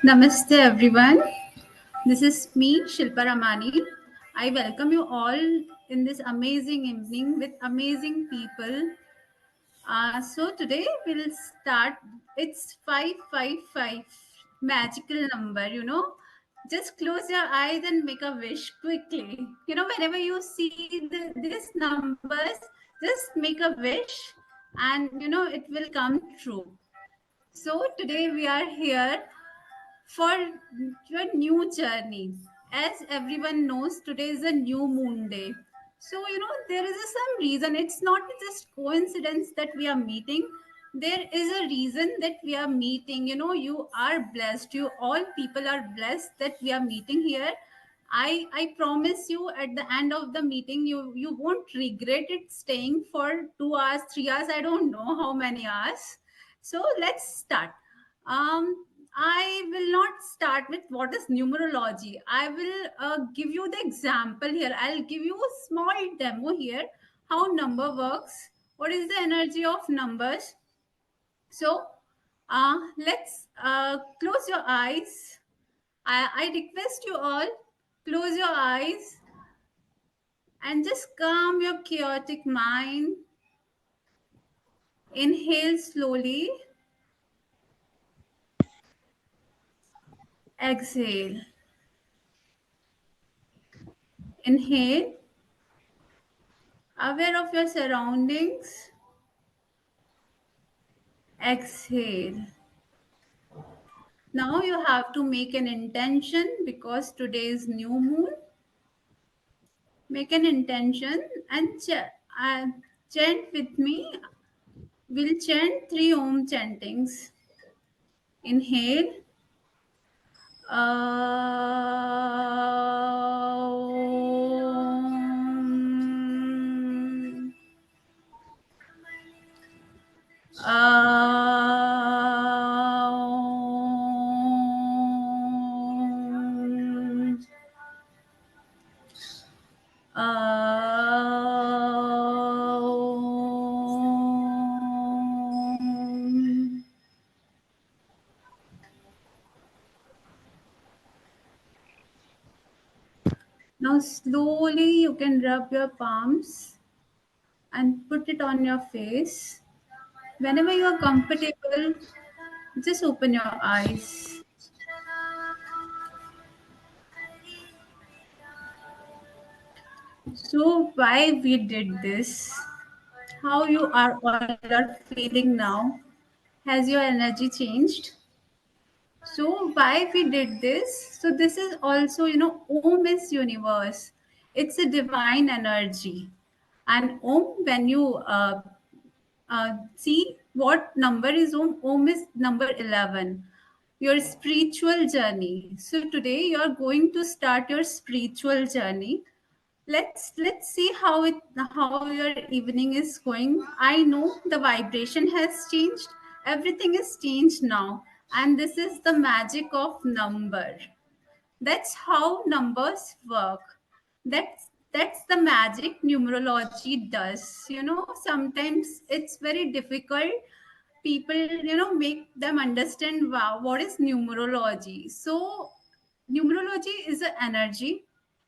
Namaste everyone. This is me, Shilpa Ramani. I welcome you all in this amazing evening with amazing people. So today we'll start. It's 555, magical number. Just close your eyes and make a wish quickly. Whenever you see these numbers, just make a wish and it will come true. So today we are here for your new journey. As everyone knows, today is a new moon day. So, there is some reason. It's not just coincidence that we are meeting. There is a reason that we are meeting. You are blessed. You all people are blessed that we are meeting here. I promise you at the end of the meeting you won't regret it staying for 2 hours, 3 hours, I don't know how many hours. So let's start. I will not start with what is numerology. I will give you the example here. I'll give you a small demo here how number works. What is the energy of numbers? So let's close your eyes. I request you all close your eyes and just calm your chaotic mind. Inhale slowly. Exhale. Inhale. Aware of your surroundings. Exhale. Now you have to make an intention because today is new moon. Make an intention and chant with me. We'll chant 3 Om chantings. Inhale. Om. Om. Om. Now slowly you can rub your palms and put it on your face. Whenever you are comfortable, just open your eyes. So why we did this? How you are all are feeling now? Has your energy changed? So why we did this? So this is also, Om is universe. It's a divine energy. And Om, when you see what number is Om, Om is number 11. Your spiritual journey. So today you are going to start your spiritual journey. Let's see how your evening is going. I know the vibration has changed, everything is changed now, and this is the magic of number. That's how numbers work. That's the magic numerology does. Sometimes it's very difficult. People, make them understand, wow, what is numerology. So numerology is an energy.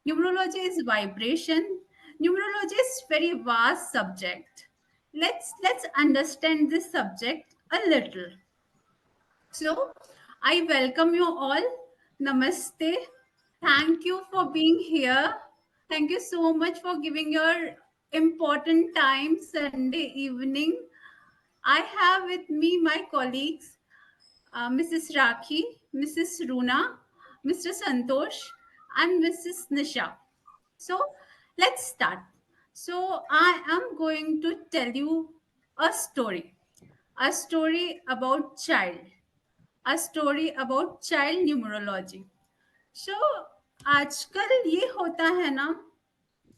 Numerology is vibration. Numerology is very vast subject. Let's understand this subject a little. So, I welcome you all. Namaste. Thank you for being here. Thank you so much for giving your important time Sunday evening. I have with me my colleagues, Mrs. Rakhi, Mrs. Runa, Mr. Santosh, and Mrs. Nisha. So, let's start. So, I am going to tell you a story about child, a story about child numerology. So आजकल ये होता है ना,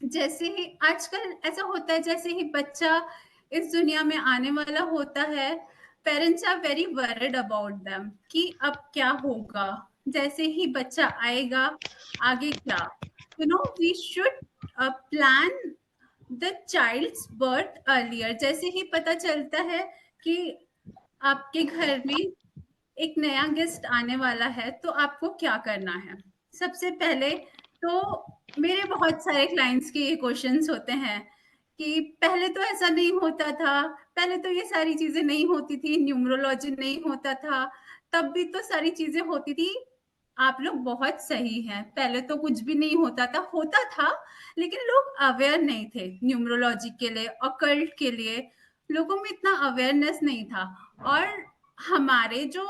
जैसे ही आजकल ऐसा होता है जैसे ही बच्चा इस दुनिया में आने वाला होता है, parents are very worried about them कि अब क्या होगा, जैसे ही बच्चा आएगा आगे क्या, we should plan the child's birth earlier. जैसे ही पता चलता है कि आपके घर में एक नया गेस्ट आने वाला है तो आपको क्या करना है? सबसे पहले तो मेरे बहुत सारे क्लाइंट्स के ये क्वेश्चंस होते हैं कि पहले तो ऐसा नहीं होता था, पहले तो ये सारी चीज़ें नहीं होती थी, न्यूमरोलॉजी नहीं होता था, तब भी तो सारी चीज़ें होती थी। आप लोग बहुत सही हैं, पहले तो कुछ भी नहीं होता था, लेकिन लोग अवेयर नहीं थे न्यूमरोलॉजी के लिए, ऑकल्ट के लिए, लोगों में इतना अवेयरनेस नहीं था। और हमारे जो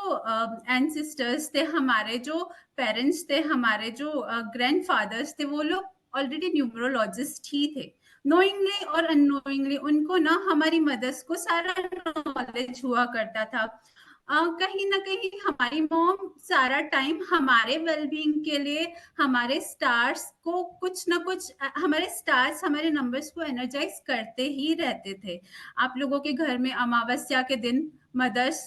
एंसेस्टर्स थे, हमारे जो पेरेंट्स थे, हमारे जो ग्रैंडफादर्स थे, वो लोग ऑलरेडी न्यूमरोलॉजिस्ट ही थे। नोइंगली और अननोइंगली उनको ना हमारी मदर्स को सारा नॉलेज हुआ करता था। कहीं ना कहीं हमारी मॉम सारा टाइम हमारे वेलबींग के लिए, हमारे स्टार्स को कुछ ना कुछ, हमारे स्टार्स हमारे नंबर्स को एनर्जाइज करते ही रहते थे। आप लोगों के घर में अमावस्या के दिन मदर्स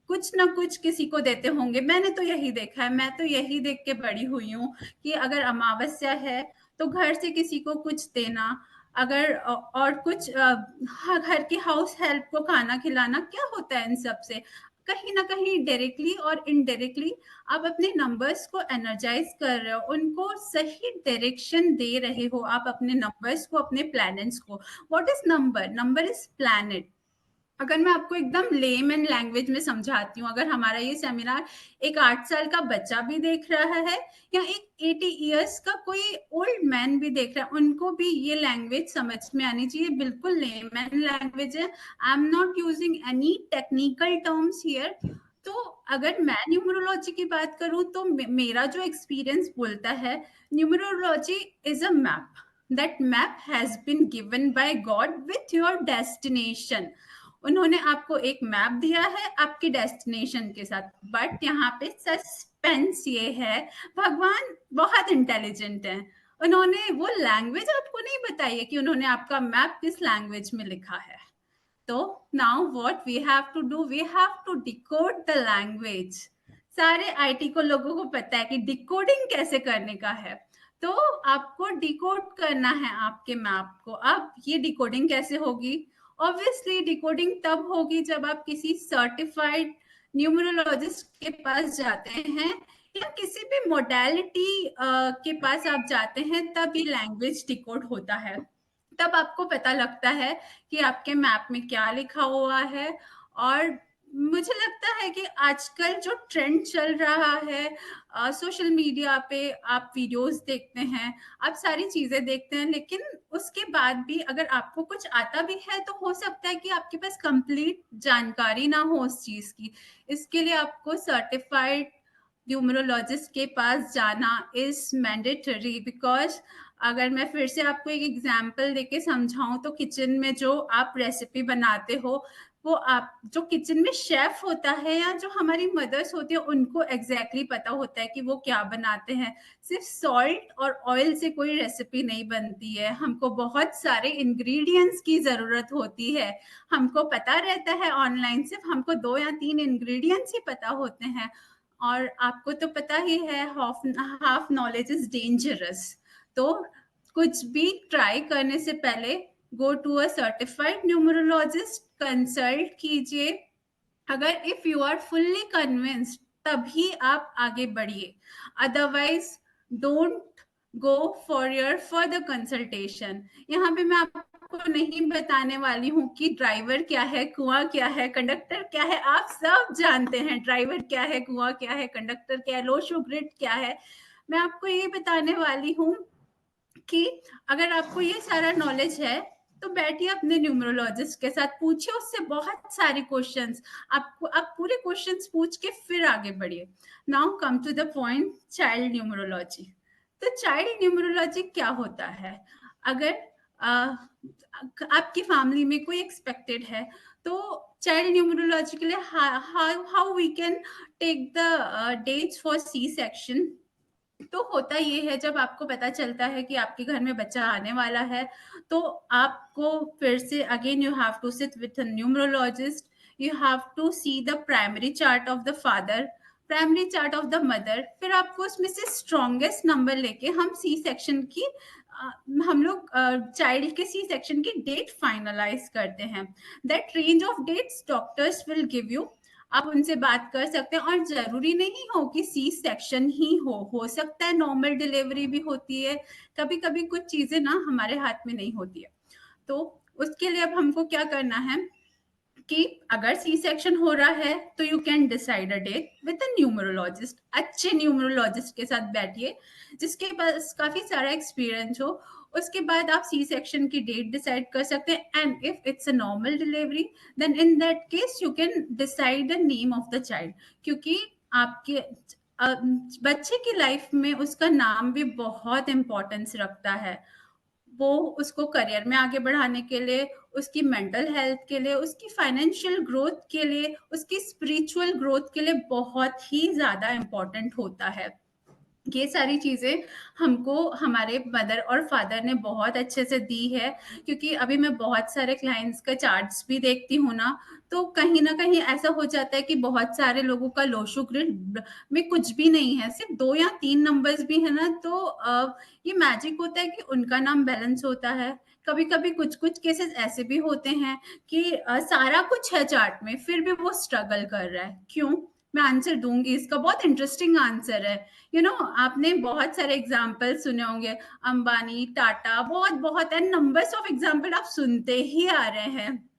कुछ ना कुछ किसी को देते होंगे, मैंने तो यही देखा है, मैं तो यही देख के बड़ी हुई हूँ कि अगर अमावस्या है तो घर से किसी को कुछ देना, अगर और कुछ घर की हाउस हेल्प को खाना खिलाना, क्या होता है इन सब से? कहीं ना कहीं डायरेक्टली और इनडायरेक्टली आप अपने नंबर्स को एनर्जाइज कर रहे हो, उनको सही डायरेक्शन दे रहे हो आप अपने नंबर्स को, अपने प्लैनेट्स को। What is number? Number is planet. अगर मैं आपको एकदम लेमन लैंग्वेज में समझाती हूँ, अगर हमारा ये सेमिनार एक 8 साल का बच्चा भी देख रहा है या एक 80 इयर्स का कोई ओल्ड मैन भी देख रहा है, उनको भी ये लैंग्वेज समझ में आनी चाहिए। बिल्कुल लेमन लैंग्वेज है, I am not using any technical terms here. तो अगर मैं न्यूमरोलॉजी की बात करूं तो मेरा जो एक्सपीरियंस बोलता है, numerology is a map. That map has been given by God with your destination. उन्होंने आपको एक मैप दिया है आपकी डेस्टिनेशन के साथ, बट यहाँ पे सस्पेंस ये है, भगवान बहुत इंटेलिजेंट है, उन्होंने वो लैंग्वेज आपको नहीं बताई है कि उन्होंने आपका मैप किस लैंग्वेज में लिखा है। तो now what we have to do, we have to decode the language. सारे आईटी को लोगों को पता है कि डिकोडिंग कैसे करने का है, तो आपको डिकोड करना है आपके मैप को। अब ये डिकोडिंग कैसे होगी? ऑब्वियसली डिकोडिंग तब होगी जब आप किसी सर्टिफाइड न्यूमरोलॉजिस्ट के पास जाते हैं या किसी भी मोडालिटी के पास आप जाते हैं, तब ये लैंग्वेज डिकोड होता है। तब आपको पता लगता है कि आपके मैप में क्या लिखा हुआ है। और मुझे लगता है कि आजकल जो ट्रेंड चल रहा है, सोशल मीडिया पे आप वीडियोस देखते हैं, आप सारी चीजें देखते हैं, लेकिन उसके बाद भी अगर आपको कुछ आता भी है तो हो सकता है कि आपके पास कंप्लीट जानकारी ना हो उस चीज की। इसके लिए आपको सर्टिफाइड न्यूमरोलॉजिस्ट के पास जाना इज मैंडेटरी। बिकॉज अगर मैं फिर से आपको एक एग्जांपल देके समझाऊं तो किचन में जो आप रेसिपी बनाते हो, वो आप जो किचन में शेफ होता है या जो हमारी मदर्स होती है, उनको एग्जैक्टली पता होता है कि वो क्या बनाते हैं। सिर्फ सॉल्ट और ऑयल से कोई रेसिपी नहीं बनती है, हमको बहुत सारे इंग्रेडिएंट्स की जरूरत होती है। हमको पता रहता है ऑनलाइन, सिर्फ हमको 2 या 3 इंग्रेडिएंट्स ही पता होते हैं। और आपको तो पता ही है, हाफ नॉलेज इज डेंजरस। तो कुछ भी ट्राई करने से पहले go to a certified numerologist, consult कीजिए। अगर if you are fully convinced तभी आप आगे बढ़िए, otherwise don't go for your further consultation. यहाँ पे मैं आपको नहीं बताने वाली हूँ कि ड्राइवर क्या है, कुआं क्या है, कंडक्टर क्या है, आप सब जानते हैं ड्राइवर क्या है, कुआं क्या है, कंडक्टर क्या है, लोशो ग्रिड क्या है। मैं आपको ये बताने वाली हूँ कि अगर आपको ये सारा नॉलेज है तो बैठिए अपने न्यूमरोलॉजिस्ट के साथ, पूछिए उससे बहुत सारे क्वेश्चंस। आपको आप पूरे क्वेश्चंस पूछ के फिर आगे बढ़िए। Now come to the point, child numerology. तो चाइल्ड न्यूमरोलॉजी क्या होता है? अगर आपकी फैमिली में कोई एक्सपेक्टेड है तो चाइल्ड न्यूमरोलॉजी के लिए how we can take the dates for C section. तो होता ये है, जब आपको पता चलता है कि आपके घर में बच्चा आने वाला है, तो आपको फिर से again you have to sit with a numerologist, you have to see the primary chart of the father, primary chart of the mother, फिर आपको उसमें से स्ट्रॉन्गेस्ट नंबर लेके हम सी सेक्शन की हम लोग चाइल्ड के सी सेक्शन की डेट फाइनलाइज करते हैं। That range of dates doctors will give you. आप उनसे बात कर सकते हैं। और जरूरी नहीं हो कि सी सेक्शन ही हो सकता है नॉर्मल डिलीवरी भी होती है। कभी कभी कुछ चीजें ना हमारे हाथ में नहीं होती है, तो उसके लिए अब हमको क्या करना है कि अगर सी सेक्शन हो रहा है तो you can decide a date with a numerologist. अच्छे न्यूमरोलॉजिस्ट के साथ बैठिए जिसके पास काफी सारा एक्सपीरियंस हो। उसके बाद आप सी सेक्शन की डेट डिसाइड कर सकते हैं। And if it's a normal delivery then in that case you can decide the name of the child, क्योंकि आपके बच्चे की लाइफ में उसका नाम भी बहुत इंपॉर्टेंस रखता है। वो उसको करियर में आगे बढ़ाने के लिए, उसकी मेंटल हेल्थ के लिए, उसकी फाइनेंशियल ग्रोथ के लिए, उसकी स्पिरिचुअल ग्रोथ के लिए बहुत ही ज्यादा इम्पोर्टेंट होता है। ये सारी चीजें हमको हमारे मदर और फादर ने बहुत अच्छे से दी है। क्योंकि अभी मैं बहुत सारे क्लाइंट्स का चार्ट्स भी देखती हूँ ना, तो कहीं ना कहीं ऐसा हो जाता है कि बहुत सारे लोगों का लोशो ग्रिड में कुछ भी नहीं है, सिर्फ 2 या 3 नंबर्स भी है ना, तो ये मैजिक होता है कि उनका नाम बैलेंस होता है। कभी कभी कुछ कुछ केसेस ऐसे भी होते हैं कि सारा कुछ है चार्ट में फिर भी वो स्ट्रगल कर रहा है। क्यों? मैं आंसर दूंगी, इसका बहुत इंटरेस्टिंग आंसर है। आपने बहुत सारे एग्जाम्पल सुने होंगे, अंबानी, टाटा, बहुत बहुत एंड नंबर्स ऑफ एग्जाम्पल आप सुनते ही आ रहे हैं।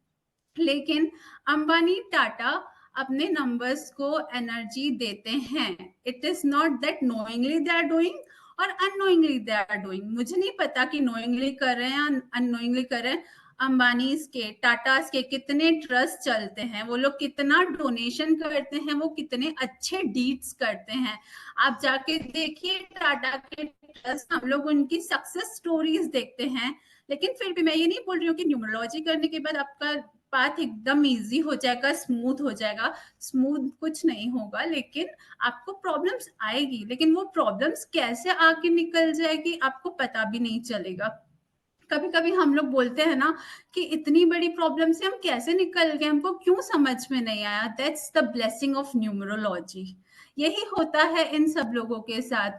लेकिन अंबानी, टाटा अपने नंबर्स को एनर्जी देते हैं। It is not that knowingly they are doing और अननोइंगली दे आर डूइंग। मुझे नहीं पता कि नोइंगली कर रहे हैं या अननोइंगली कर रहे हैं। अंबानी के, टाटा के कितने ट्रस्ट चलते हैं, वो लोग कितना डोनेशन करते हैं, वो कितने अच्छे डीड्स करते हैं। आप जाके देखिए टाटा के ट्रस्ट, हम लोग उनकी सक्सेस स्टोरीज देखते हैं। लेकिन फिर भी मैं ये नहीं बोल रही हूँ कि न्यूमरोलॉजी करने के बाद आपका पाथ एकदम इजी हो जाएगा, स्मूथ हो जाएगा। स्मूथ कुछ नहीं होगा, लेकिन आपको प्रॉब्लम्स आएगी। लेकिन वो प्रॉब्लम्स कैसे आके निकल जाएगी आपको पता भी नहीं चलेगा। कभी कभी हम लोग बोलते हैं ना कि इतनी बड़ी प्रॉब्लम से हम कैसे निकल गए, हमको क्यों समझ में नहीं आया। That's the blessing of numerology. यही होता है इन सब लोगों के साथ।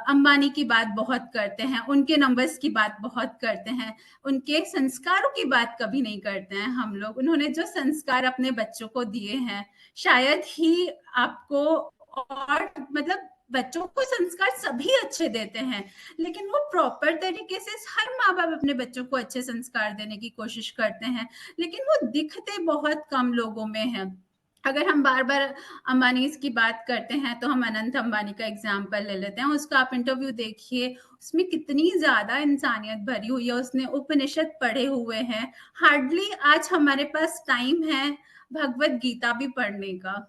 अंबानी की बात बहुत करते हैं, उनके नंबर्स की बात बहुत करते हैं, उनके संस्कारों की बात कभी नहीं करते हैं हम लोग। उन्होंने जो संस्कार अपने बच्चों को दिए हैं, शायद ही आपको, और मतलब बच्चों को संस्कार सभी अच्छे देते हैं, लेकिन वो प्रॉपर तरीके से, हर माँ बाप अपने बच्चों को अच्छे संस्कार देने की कोशिश करते हैं, लेकिन वो दिखते बहुत कम लोगों में है। अगर हम बार बार अंबानी की बात करते हैं तो हम अनंत अंबानी का एग्जाम्पल ले लेते हैं। उसका आप इंटरव्यू देखिए, उसमें कितनी ज्यादा इंसानियत भरी हुई है। उसने उपनिषद पढ़े हुए हैं। हार्डली आज हमारे पास टाइम है भगवत गीता भी पढ़ने का।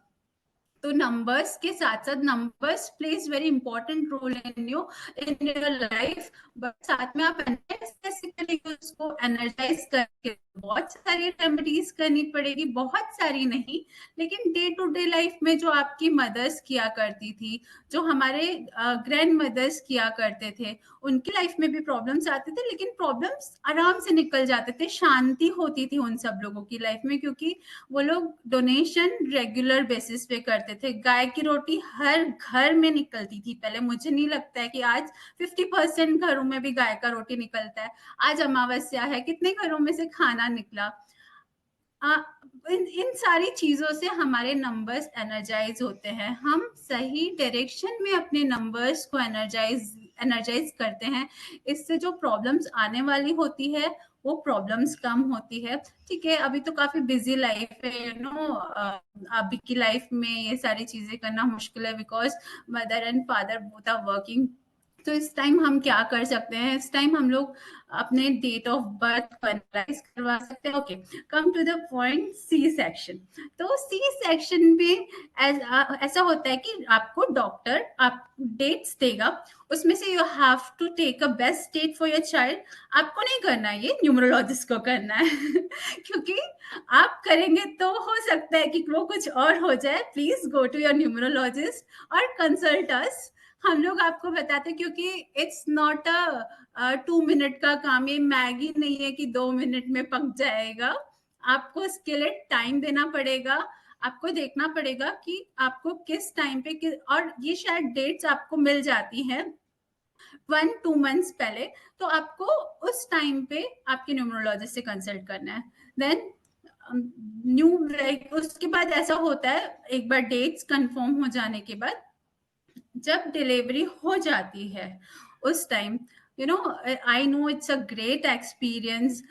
तो नंबर्स के साथ साथ, numbers plays very important role in your life, but साथ में आप कैसे करेंगे उसको एनर्जाइज करके। बहुत सारी रेमेडीज करनी पड़ेगी, बहुत सारी नहीं, लेकिन डे टू डे लाइफ में जो आपकी मदर्स किया करती थी, जो हमारे ग्रैंड मदर्स किया करते थे, उनकी लाइफ में भी प्रॉब्लम्स आते थे, लेकिन प्रॉब्लम्स आराम से निकल जाते थे, शांति होती थी उन सब लोगों की लाइफ में, क्योंकि वो लोग डोनेशन रेगुलर बेसिस पे करते थे। गाय की रोटी हर घर में निकलती थी पहले। मुझे नहीं लगता है कि आज 50% घरों में भी गाय का रोटी निकलता है। आज अमावस्या है, कितने घरों में से खाना निकला। इन सारी चीजों से हमारे नंबर्स एनर्जाइज होते हैं। हम सही डायरेक्शन में अपने नंबर्स को एनर्जाइज करते हैं, इससे जो प्रॉब्लम्स आने वाली होती है वो प्रॉब्लम्स कम होती है। ठीक है, अभी तो काफी बिजी लाइफ है, अभी की लाइफ में ये सारी चीजें करना मुश्किल है, because mother and father both are working. तो इस टाइम हम क्या कर सकते हैं, इस टाइम हम लोग अपने डेट ऑफ बर्थ को एनालाइज करवा सकते हैं। Okay, come to the point, C section. तो सी सेक्शन में ऐसा होता है कि आपको डॉक्टर आप डेट्स देगा, उसमें से you have to take a best date for your child. आपको नहीं करना है, ये न्यूमरोलॉजिस्ट को करना है क्योंकि आप करेंगे तो हो सकता है कि वो कुछ और हो जाए। Please go to your numerologist और कंसल्ट अस। हम लोग आपको बताते, क्योंकि इट्स नॉट अ 2 मिनट का काम, ये मैगी नहीं है कि 2 मिनट में पक जाएगा। आपको इसके लिए टाइम देना पड़ेगा। आपको देखना पड़ेगा कि आपको किस टाइम पे और ये शायद डेट्स आपको मिल जाती हैं 1-2 मंथ्स पहले, तो आपको उस टाइम पे आपके न्यूमरोलॉजिस्ट से कंसल्ट करना है। देन न्यू लाइक उसके बाद ऐसा होता है, एक बार डेट्स कंफर्म हो जाने के बाद जब डिलीवरी हो जाती है उस time, you know, I know it's a great experience.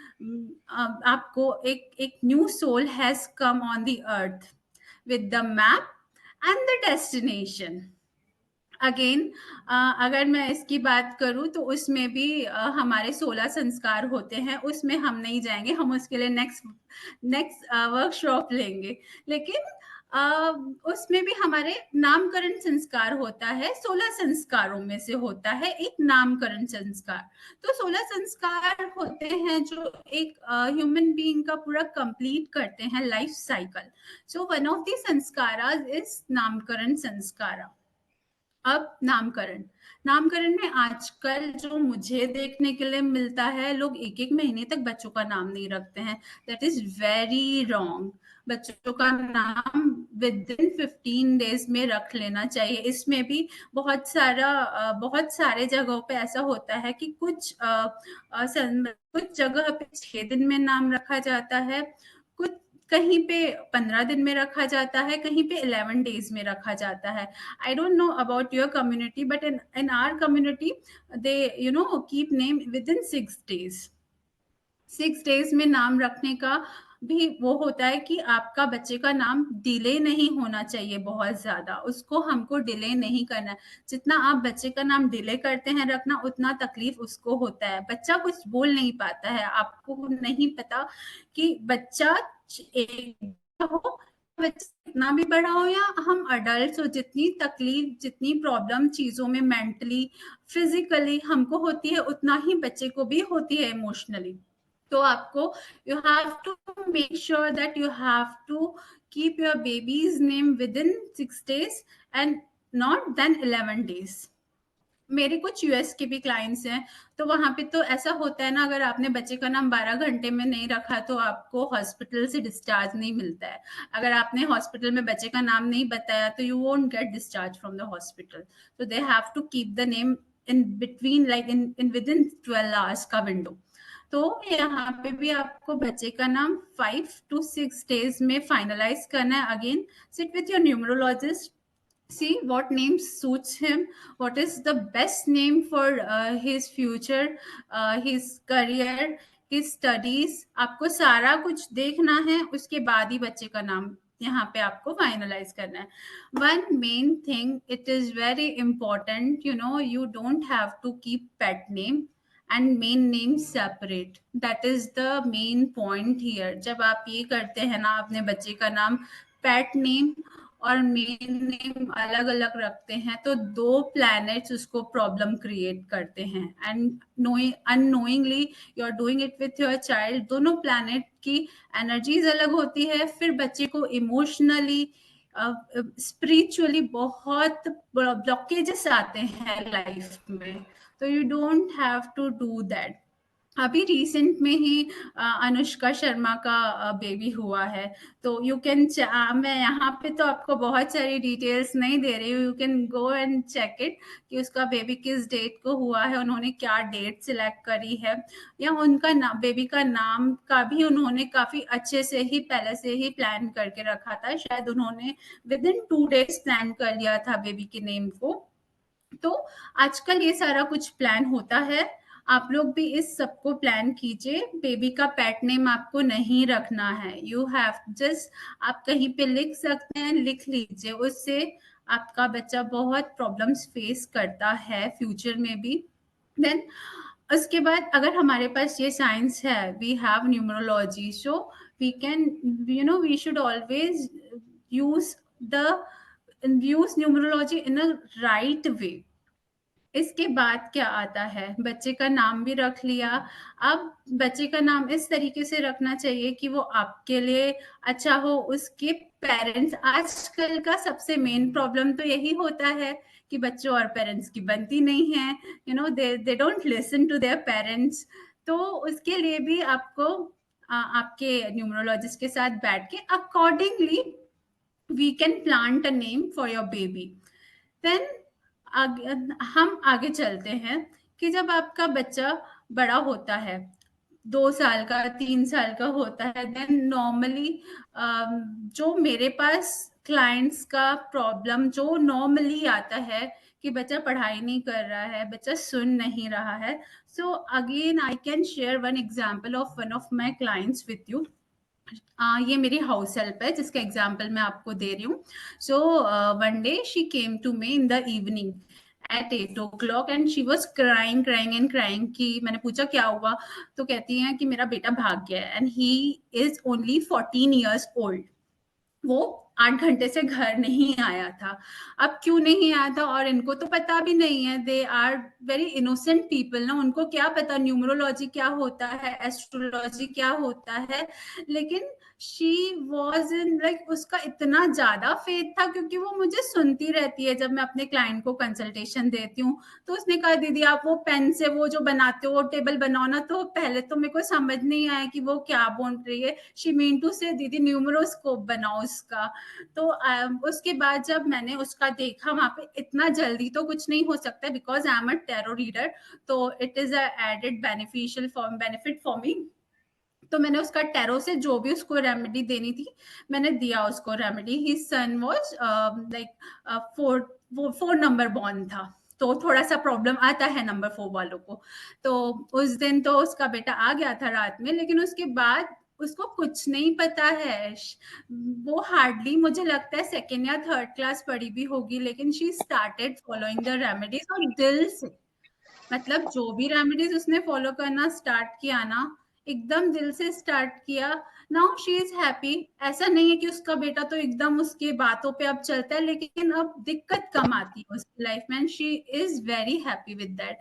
आपको एक new soul has come on the earth with the map and the destination. Again, अगर मैं इसकी बात करूँ तो उसमें भी हमारे 16 संस्कार होते हैं, उसमें हम नहीं जाएंगे, हम उसके लिए नेक्स्ट नेक्स्ट वर्कशॉप लेंगे। लेकिन उसमें भी हमारे नामकरण संस्कार होता है, 16 संस्कारों में से होता है एक नामकरण संस्कार। तो 16 संस्कार होते हैं जो एक ह्यूमन बीइंग का पूरा कंप्लीट करते हैं life cycle. So one of the sanskara is namkaran sanskara. अब नामकरण, नामकरण में आजकल जो मुझे देखने के लिए मिलता है, लोग एक एक महीने तक बच्चों का नाम नहीं रखते हैं। That is very wrong. बच्चों का नाम विद इन 15 डेज में रख लेना चाहिए। इसमें भी बहुत सारे जगहों पे ऐसा होता है कि कुछ जगह पे 6 दिन में नाम रखा जाता है, कुछ कहीं पे 15 दिन में रखा जाता है, कहीं पे 11 डेज में रखा जाता है। I don't know about your community, but in our community, they, you know, keep name within 6 days. 6 days में नाम रखने का भी वो होता है कि आपका बच्चे का नाम डिले नहीं होना चाहिए, बहुत ज्यादा उसको हमको डिले नहीं करना। जितना आप बच्चे का नाम डिले करते हैं रखना, उतना तकलीफ उसको होता है। बच्चा कुछ बोल नहीं पाता है, आपको नहीं पता कि बच्चा एक हो, बच्चा कितना भी बड़ा हो या हम अडल्ट हो, जितनी तकलीफ जितनी प्रॉब्लम चीजों में मेंटली फिजिकली हमको होती है, उतना ही बच्चे को भी होती है इमोशनली। तो आपको, you have to make sure that you have to keep your baby's name within 6 days and not then 11 days। मेरे कुछ यूएस के भी क्लाइंट्स हैं, तो वहां पे तो ऐसा होता है ना, अगर आपने बच्चे का नाम 12 घंटे में नहीं रखा तो आपको हॉस्पिटल से डिस्चार्ज नहीं मिलता है। अगर आपने हॉस्पिटल में बच्चे का नाम नहीं बताया तो you won't get discharge from the hospital. तो they have to keep the name in between, like in within 12 hours का विंडो। तो यहाँ पे भी आपको बच्चे का नाम 5 to 6 days में फाइनलाइज करना है। Again, sit with your numerologist, see what name suits him, what is the best name for his future, his career, his studies। आपको सारा कुछ देखना है, उसके बाद ही बच्चे का नाम यहाँ पे आपको फाइनलाइज करना है। One main thing, it is very important, you know, you don't have to keep pet name and main name separate. That is the main point here। जब आप ये करते हैं ना, अपने बच्चे का नाम पेट नेम और मेन नेम अलग अलग रखते हैं, तो 2 प्लैनेट्स उसको प्रॉब्लम क्रिएट करते हैं। And knowing unknowingly you are doing it with your child. दोनों प्लैनेट की एनर्जीज अलग होती है, फिर बच्चे को इमोशनली स्पिरिचुअली बहुत ब्लॉकेजेस आते हैं लाइफ में। तो you don't have to do that. अभी रिसेंट में ही अनुष्का शर्मा का बेबी हुआ है, तो यू कैन, मैं यहाँ पे तो आपको बहुत सारी डिटेल्स नहीं दे रही हूँ, you can go and check it कि उसका बेबी किस डेट को हुआ है, उन्होंने क्या डेट सिलेक्ट करी है, या उनका बेबी का नाम का भी उन्होंने काफी अच्छे से ही पहले से ही प्लान करके रखा था। शायद उन्होंने विद इन 2 days प्लान कर लिया था बेबी के नेम को। तो आजकल ये सारा कुछ प्लान होता है, आप लोग भी इस सबको प्लान कीजिए। बेबी का पेट नेम आपको नहीं रखना है, यू हैव जस्ट, आप कहीं पे लिख सकते हैं, लिख लीजिए, उससे आपका बच्चा बहुत प्रॉब्लम्स फेस करता है फ्यूचर में भी। देन उसके बाद अगर हमारे पास ये साइंस है, we have numerology, so we can, you know, we should always use the use numerology in a right way. इसके बाद क्या आता है, बच्चे का नाम भी रख लिया। अब बच्चे का नाम इस तरीके से रखना चाहिए कि वो आपके लिए अच्छा हो, उसके पेरेंट्स, आजकल का सबसे मेन प्रॉब्लम तो यही होता है कि बच्चों और पेरेंट्स की बनती नहीं है, you know, they don't listen to their parents. तो उसके लिए भी आपको आपके न्यूमरोलॉजिस्ट के साथ बैठ के accordingly we can plant a name for your baby. Then हम आगे चलते हैं कि जब आपका बच्चा बड़ा होता है, 2 साल का, 3 साल का होता है, देन नॉर्मली जो मेरे पास क्लाइंट्स का प्रॉब्लम जो नॉर्मली आता है कि बच्चा पढ़ाई नहीं कर रहा है, बच्चा सुन नहीं रहा है. So again I can share one example of one of my clients with you. ये मेरी हाउस हेल्प है जिसका एग्जाम्पल मैं आपको दे रही हूँ. So one day she came to me in the evening at 8 o'clock and she was crying कि मैंने पूछा क्या हुआ, तो कहती हैं कि मेरा बेटा भाग गया है and he is only 14 years old. वो 8 घंटे से घर नहीं आया था. अब क्यों नहीं आया था, और इनको तो पता भी नहीं है, they are very innocent people ना, उनको क्या पता न्यूमरोलॉजी क्या होता है, एस्ट्रोलॉजी क्या होता है. लेकिन शी वॉज इन लाइक उसका इतना ज्यादा फेथ था क्योंकि वो मुझे सुनती रहती है जब मैं अपने क्लाइंट को कंसल्टेशन देती हूँ. तो उसने कहा दीदी आप वो पेन से वो जो बनाते हो वो टेबल बनाओ ना. तो पहले तो मेरे को समझ नहीं आया कि वो क्या बोल रही है. शी मीन टू से दीदी न्यूमरोस्कोप बनाओ उसका. तो उसके बाद जब मैंने उसका देखा वहां पे, इतना जल्दी तो कुछ नहीं हो सकता because I am a tarot reader, तो it is a added beneficial for benefit for me. तो मैंने उसका टैरो से जो भी उसको रेमेडी देनी थी मैंने दिया उसको remedy. His son was like 4 number born था, तो थोड़ा सा प्रॉब्लम आता है नंबर 4 वालों को. तो उस दिन तो उसका बेटा आ गया था रात में, लेकिन उसके बाद उसको कुछ नहीं पता है. वो हार्डली मुझे लगता है सेकेंड या थर्ड क्लास पढ़ी भी होगी, लेकिन she started following the remedies और दिल से, मतलब जो भी रेमेडीज उसने फॉलो करना स्टार्ट किया ना, एकदम दिल से स्टार्ट किया. Now she is happy. ऐसा नहीं है कि उसका बेटा तो एकदम उसके बातों पे अब चलता है, लेकिन अब दिक्कत कम आती है उसकी लाइफ में, she is very happy with that.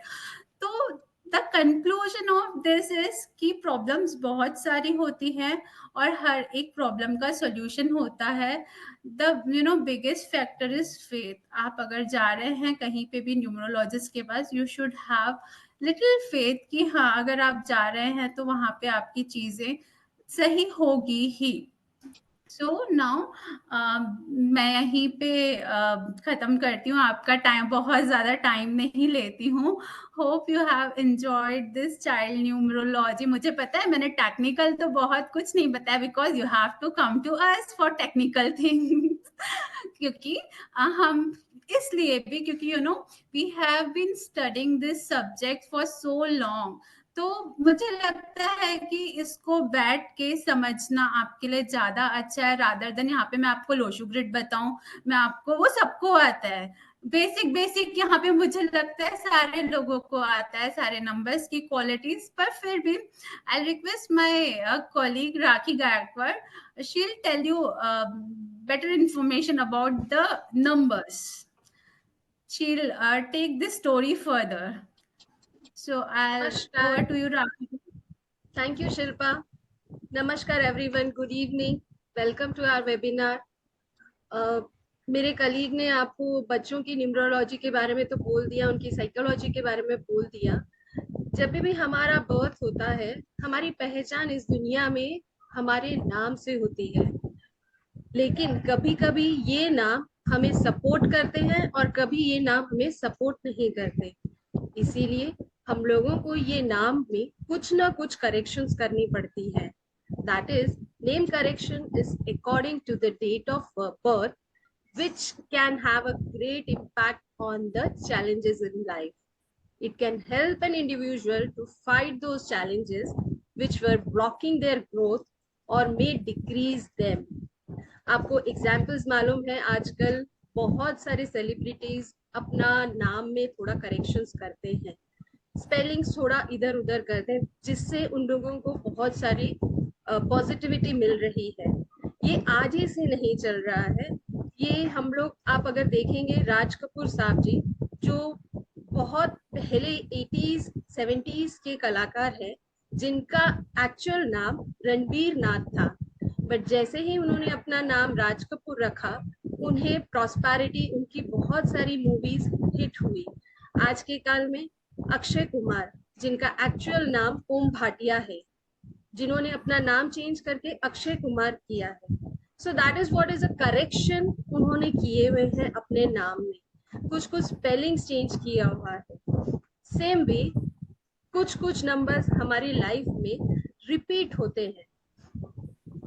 तो the conclusion of this is कि प्रॉब्लम्स बहुत सारी होती हैं और हर एक प्रॉब्लम का सॉल्यूशन होता है. The biggest factor is faith. आप अगर जा रहे हैं कहीं पे भी न्यूमरोलॉजिस्ट के पास, you should have little faith कि हाँ अगर आप जा रहे हैं तो वहां पे आपकी चीजें सही होगी ही. सो नाउ मैं यहीं पे खत्म करती हूँ. आपका टाइम बहुत ज्यादा टाइम नहीं लेती हूँ. Hope you have enjoyed this child numerology. मुझे पता है मैंने टेक्निकल तो बहुत कुछ नहीं बताया because you have to come to us for technical things. क्योंकि हम इसलिए भी क्योंकि we have been studying this subject for so long. तो मुझे लगता है कि इसको बैठ के समझना आपके लिए ज्यादा अच्छा है रादर देन यहाँ पे मैं आपको लोशु ग्रिड बताऊं. मैं आपको वो सबको आता है बेसिक बेसिक, यहाँ पे मुझे लगता है सारे लोगों को आता है सारे नंबर्स की क्वालिटीज. पर फिर भी I request my colleague Rakhi Gaikwad, she will tell you better information about the numbers. She'll take this story further. So I'll over नमस्कार. to you, Rakhi. Thank you Shilpa. नमस्कार everyone, good evening, welcome to our webinar. मेरे colleague ने आपको बच्चों की numerology के बारे में तो बोल दिया, उनकी साइकोलॉजी के बारे में बोल दिया. जब भी हमारा बर्थ होता है, हमारी पहचान इस दुनिया में हमारे नाम से होती है, लेकिन कभी कभी ये नाम हमें सपोर्ट करते हैं और कभी ये नाम हमें सपोर्ट नहीं करते. इसीलिए हम लोगों को ये नाम में कुछ ना कुछ करेक्शंस करनी पड़ती है. That is, name correction is according to the date of birth, which can have a great impact on the challenges in life. It can help an individual to fight those challenges which were blocking their growth or may decrease them. आपको examples मालूम है, आजकल बहुत सारे celebrities अपना नाम में थोड़ा करेक्शंस करते हैं, स्पेलिंग्स थोड़ा इधर उधर करते हैं, जिससे उन लोगों को बहुत सारी पॉजिटिविटी मिल रही है. ये आज ही से नहीं चल रहा है. ये हम लोग, आप अगर देखेंगे, राज कपूर साहब जी जो बहुत पहले 80s 70s के कलाकार हैं, जिनका एक्चुअल नाम रणबीर नाथ था, बट जैसे ही उन्होंने अपना नाम राज कपूर रखा, उन्हें प्रॉस्पेरिटी, उनकी बहुत सारी मूवीज हिट हुई. आज के काल में अक्षय कुमार, जिनका एक्चुअल नाम ओम भाटिया है, जिन्होंने अपना नाम चेंज करके अक्षय कुमार किया है. So that is what is a correction उन्होंने किए हुए हैं अपने नाम में. कुछ कुछ स्पेलिंग्स चेंज किया हुआ है. सेम वे कुछ कुछ नंबर्स हमारी लाइफ में रिपीट होते हैं।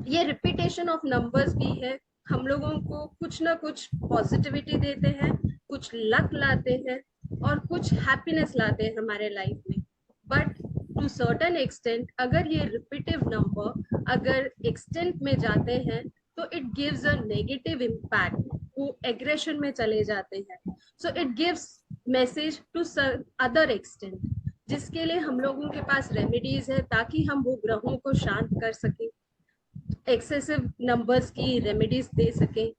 ये रिपीटेशन ऑफ नंबर्स भी है, हम लोगों को कुछ ना कुछ पॉजिटिविटी देते हैं, कुछ लक लाते हैं और कुछ हैप्पीनेस लाते हैं हमारे लाइफ में। बट टू सर्टेन एक्सटेंट अगर ये रिपीटिव नंबर अगर एक्सटेंट में जाते हैं तो it gives a negative impact, वो एग्रेशन में चले जाते हैं। So it gives message to other extent, जिसके लिए हम लोगों के पास रेमेडीज है ताकि हम वो ग्रहों को शांत कर सकें, एक्सेसिव नंबर्स की रेमेडीज दे सकें।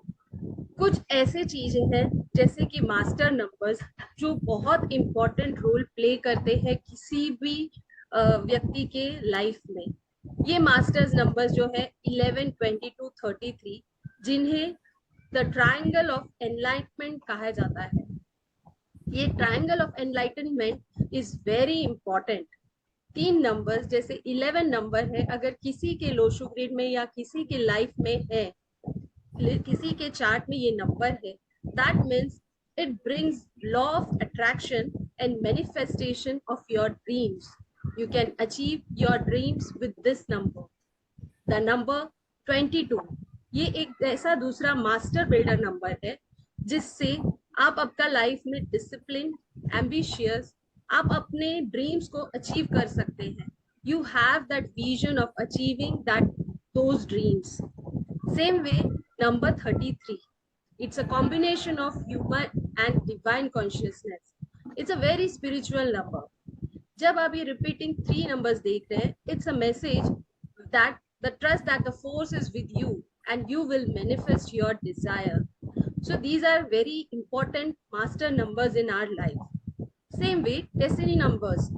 कुछ ऐसे चीजें हैं जैसे कि मास्टर नंबर्स, जो बहुत इंपॉर्टेंट रोल प्ले करते हैं किसी भी व्यक्ति के लाइफ में। ये मास्टर्स नंबर्स जो है 11, 22, 33, जिन्हें द ट्रायंगल ऑफ एनलाइटमेंट कहा जाता है। ये triangle of enlightenment is very important. तीन नंबर्स जैसे 11 नंबर है, अगर किसी के लोशो ग्रेड में या किसी के लाइफ में है, किसी के चार्ट में ये नंबर है, that means it brings law of attraction and manifestation of your dreams. You can achieve your dreams with this number. The number 22, ये एक ऐसा दूसरा मास्टर बिल्डर नंबर है जिससे आप आपका लाइफ में डिसिप्लिन, एम्बिशियस, आप अपने ड्रीम्स को अचीव कर सकते हैं। You have that vision of achieving that those dreams. Same way number 33, it's a combination of human and divine consciousness. It's a very spiritual number. जब आप ये रिपीटिंग थ्री नंबर्स देख रहे हैं, it's a message that the trust that the force is with you and you will manifest your desire. So these are very important master numbers in our life. Same way, destiny numbers.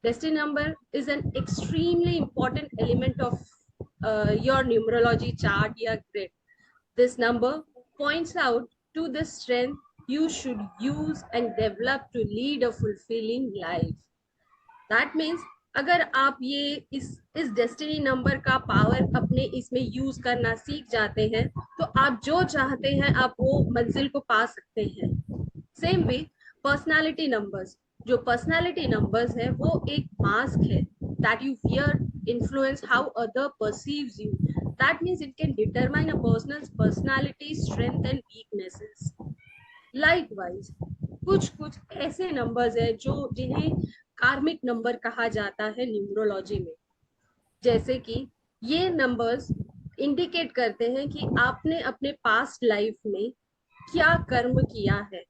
Destiny number is an extremely important element of your numerology chart or grid. This number points out to the strength you should use and develop to lead a fulfilling life. That means अगर आप ये इस destiny number का power अपने इसमें use करना सीख जाते हैं तो आप जो चाहते हैं आप वो मंजिल को पा सकते हैं। सेम वे पर्सनालिटी नंबर्स, जो पर्सनालिटी नंबर्स है वो एक मास्क है that you fear influence how other perceives you. That means it can determine a personal personality strength and weaknesses. Likewise कुछ कुछ ऐसे नंबर्स है जो जिन्हें कार्मिक नंबर कहा जाता है न्यूमरोलॉजी में। जैसे कि ये नंबर्स इंडिकेट करते हैं कि आपने अपने पास्ट लाइफ में क्या कर्म किया है।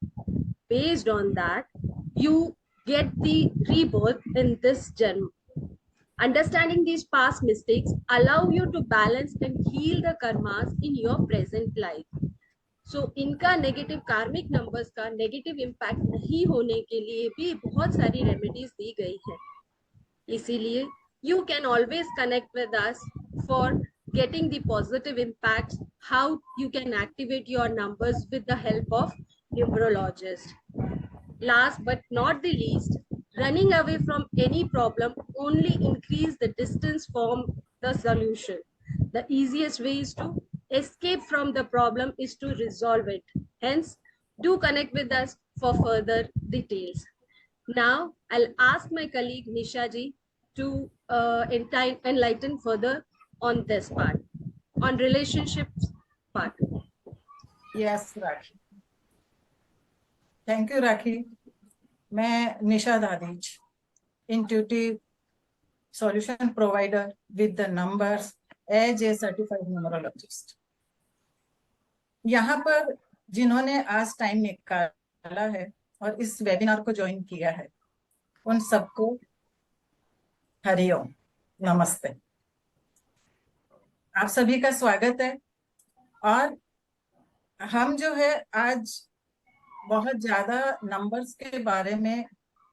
Based on that you get the rebirth in this जन्म. Understanding these past mistakes allow you to balance and heal the karmas in your present life. सो इनका नेगेटिव कार्मिक नंबर्स का नेगेटिव इम्पैक्ट नहीं होने के लिए भी बहुत सारी रेमेडीज दी गई है। इसीलिए you can always connect with us for getting the positive impacts, how you can activate your numbers with the help of numerologist. Last but not the least, running away from any problem only increase the distance from the solution. The easiest way is to escape from the problem is to resolve it. Hence, do connect with us for further details. Now, I'll ask my colleague Nisha ji to enlighten further on this part, on relationships part. Yes, Rakhi. Thank you, Rakhi. मैं निशा दादीज, intuitive solution provider with the numbers as a certified numerologist. यहाँ पर जिन्होंने आज time निकाला है और इस वेबिनार को ज्वाइन किया है उन सबको हरिओम, नमस्ते। आप सभी का स्वागत है। और हम जो है आज बहुत ज्यादा नंबर्स के बारे में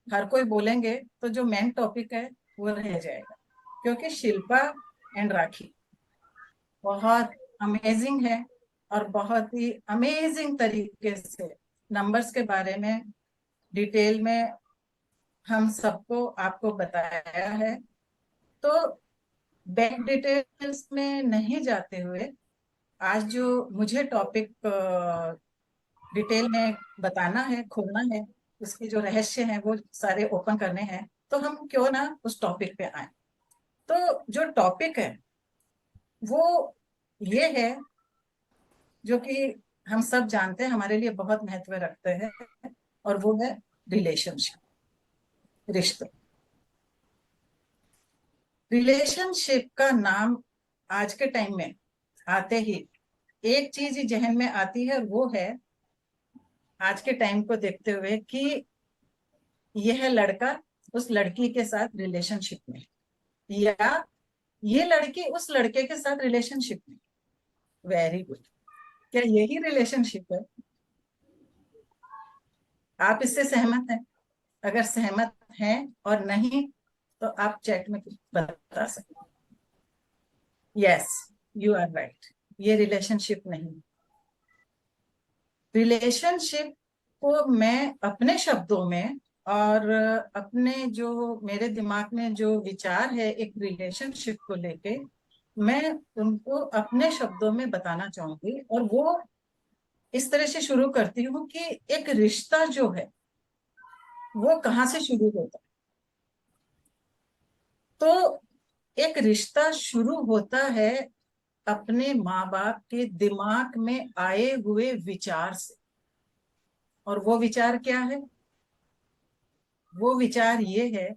हर कोई बोलेंगे तो जो मेन टॉपिक है वो रह जाएगा, क्योंकि शिल्पा एंड राखी बहुत अमेजिंग है और बहुत ही अमेजिंग तरीके से नंबर्स के बारे में डिटेल में हम सबको आपको बताया है। तो बैक डिटेल्स में नहीं जाते हुए आज जो मुझे टॉपिक डिटेल में बताना है, खोलना है, उसके जो रहस्य हैं वो सारे ओपन करने हैं, तो हम क्यों ना उस टॉपिक पे आए। तो जो टॉपिक है वो ये है, जो कि हम सब जानते हैं, हमारे लिए बहुत महत्व रखते हैं, और वो है रिलेशनशिप, रिश्ते। रिलेशनशिप का नाम आज के टाइम में आते ही एक चीज ही जहन में आती है, वो है आज के टाइम को देखते हुए कि यह लड़का उस लड़की के साथ रिलेशनशिप में, या ये लड़की उस लड़के के साथ रिलेशनशिप में। Very good. क्या यही रिलेशनशिप है? आप इससे सहमत हैं? अगर सहमत हैं और नहीं तो आप चैट में बता सकते। यस, यू आर राइट, ये रिलेशनशिप नहीं। रिलेशनशिप को मैं अपने शब्दों में और अपने जो मेरे दिमाग में जो विचार है एक रिलेशनशिप को लेके, मैं उनको अपने शब्दों में बताना चाहूंगी। और वो इस तरह से शुरू करती हूँ कि एक रिश्ता जो है वो कहाँ से शुरू होता है। तो एक रिश्ता शुरू होता है अपने माँ बाप के दिमाग में आए हुए विचार से। और वो विचार क्या है? वो विचार ये है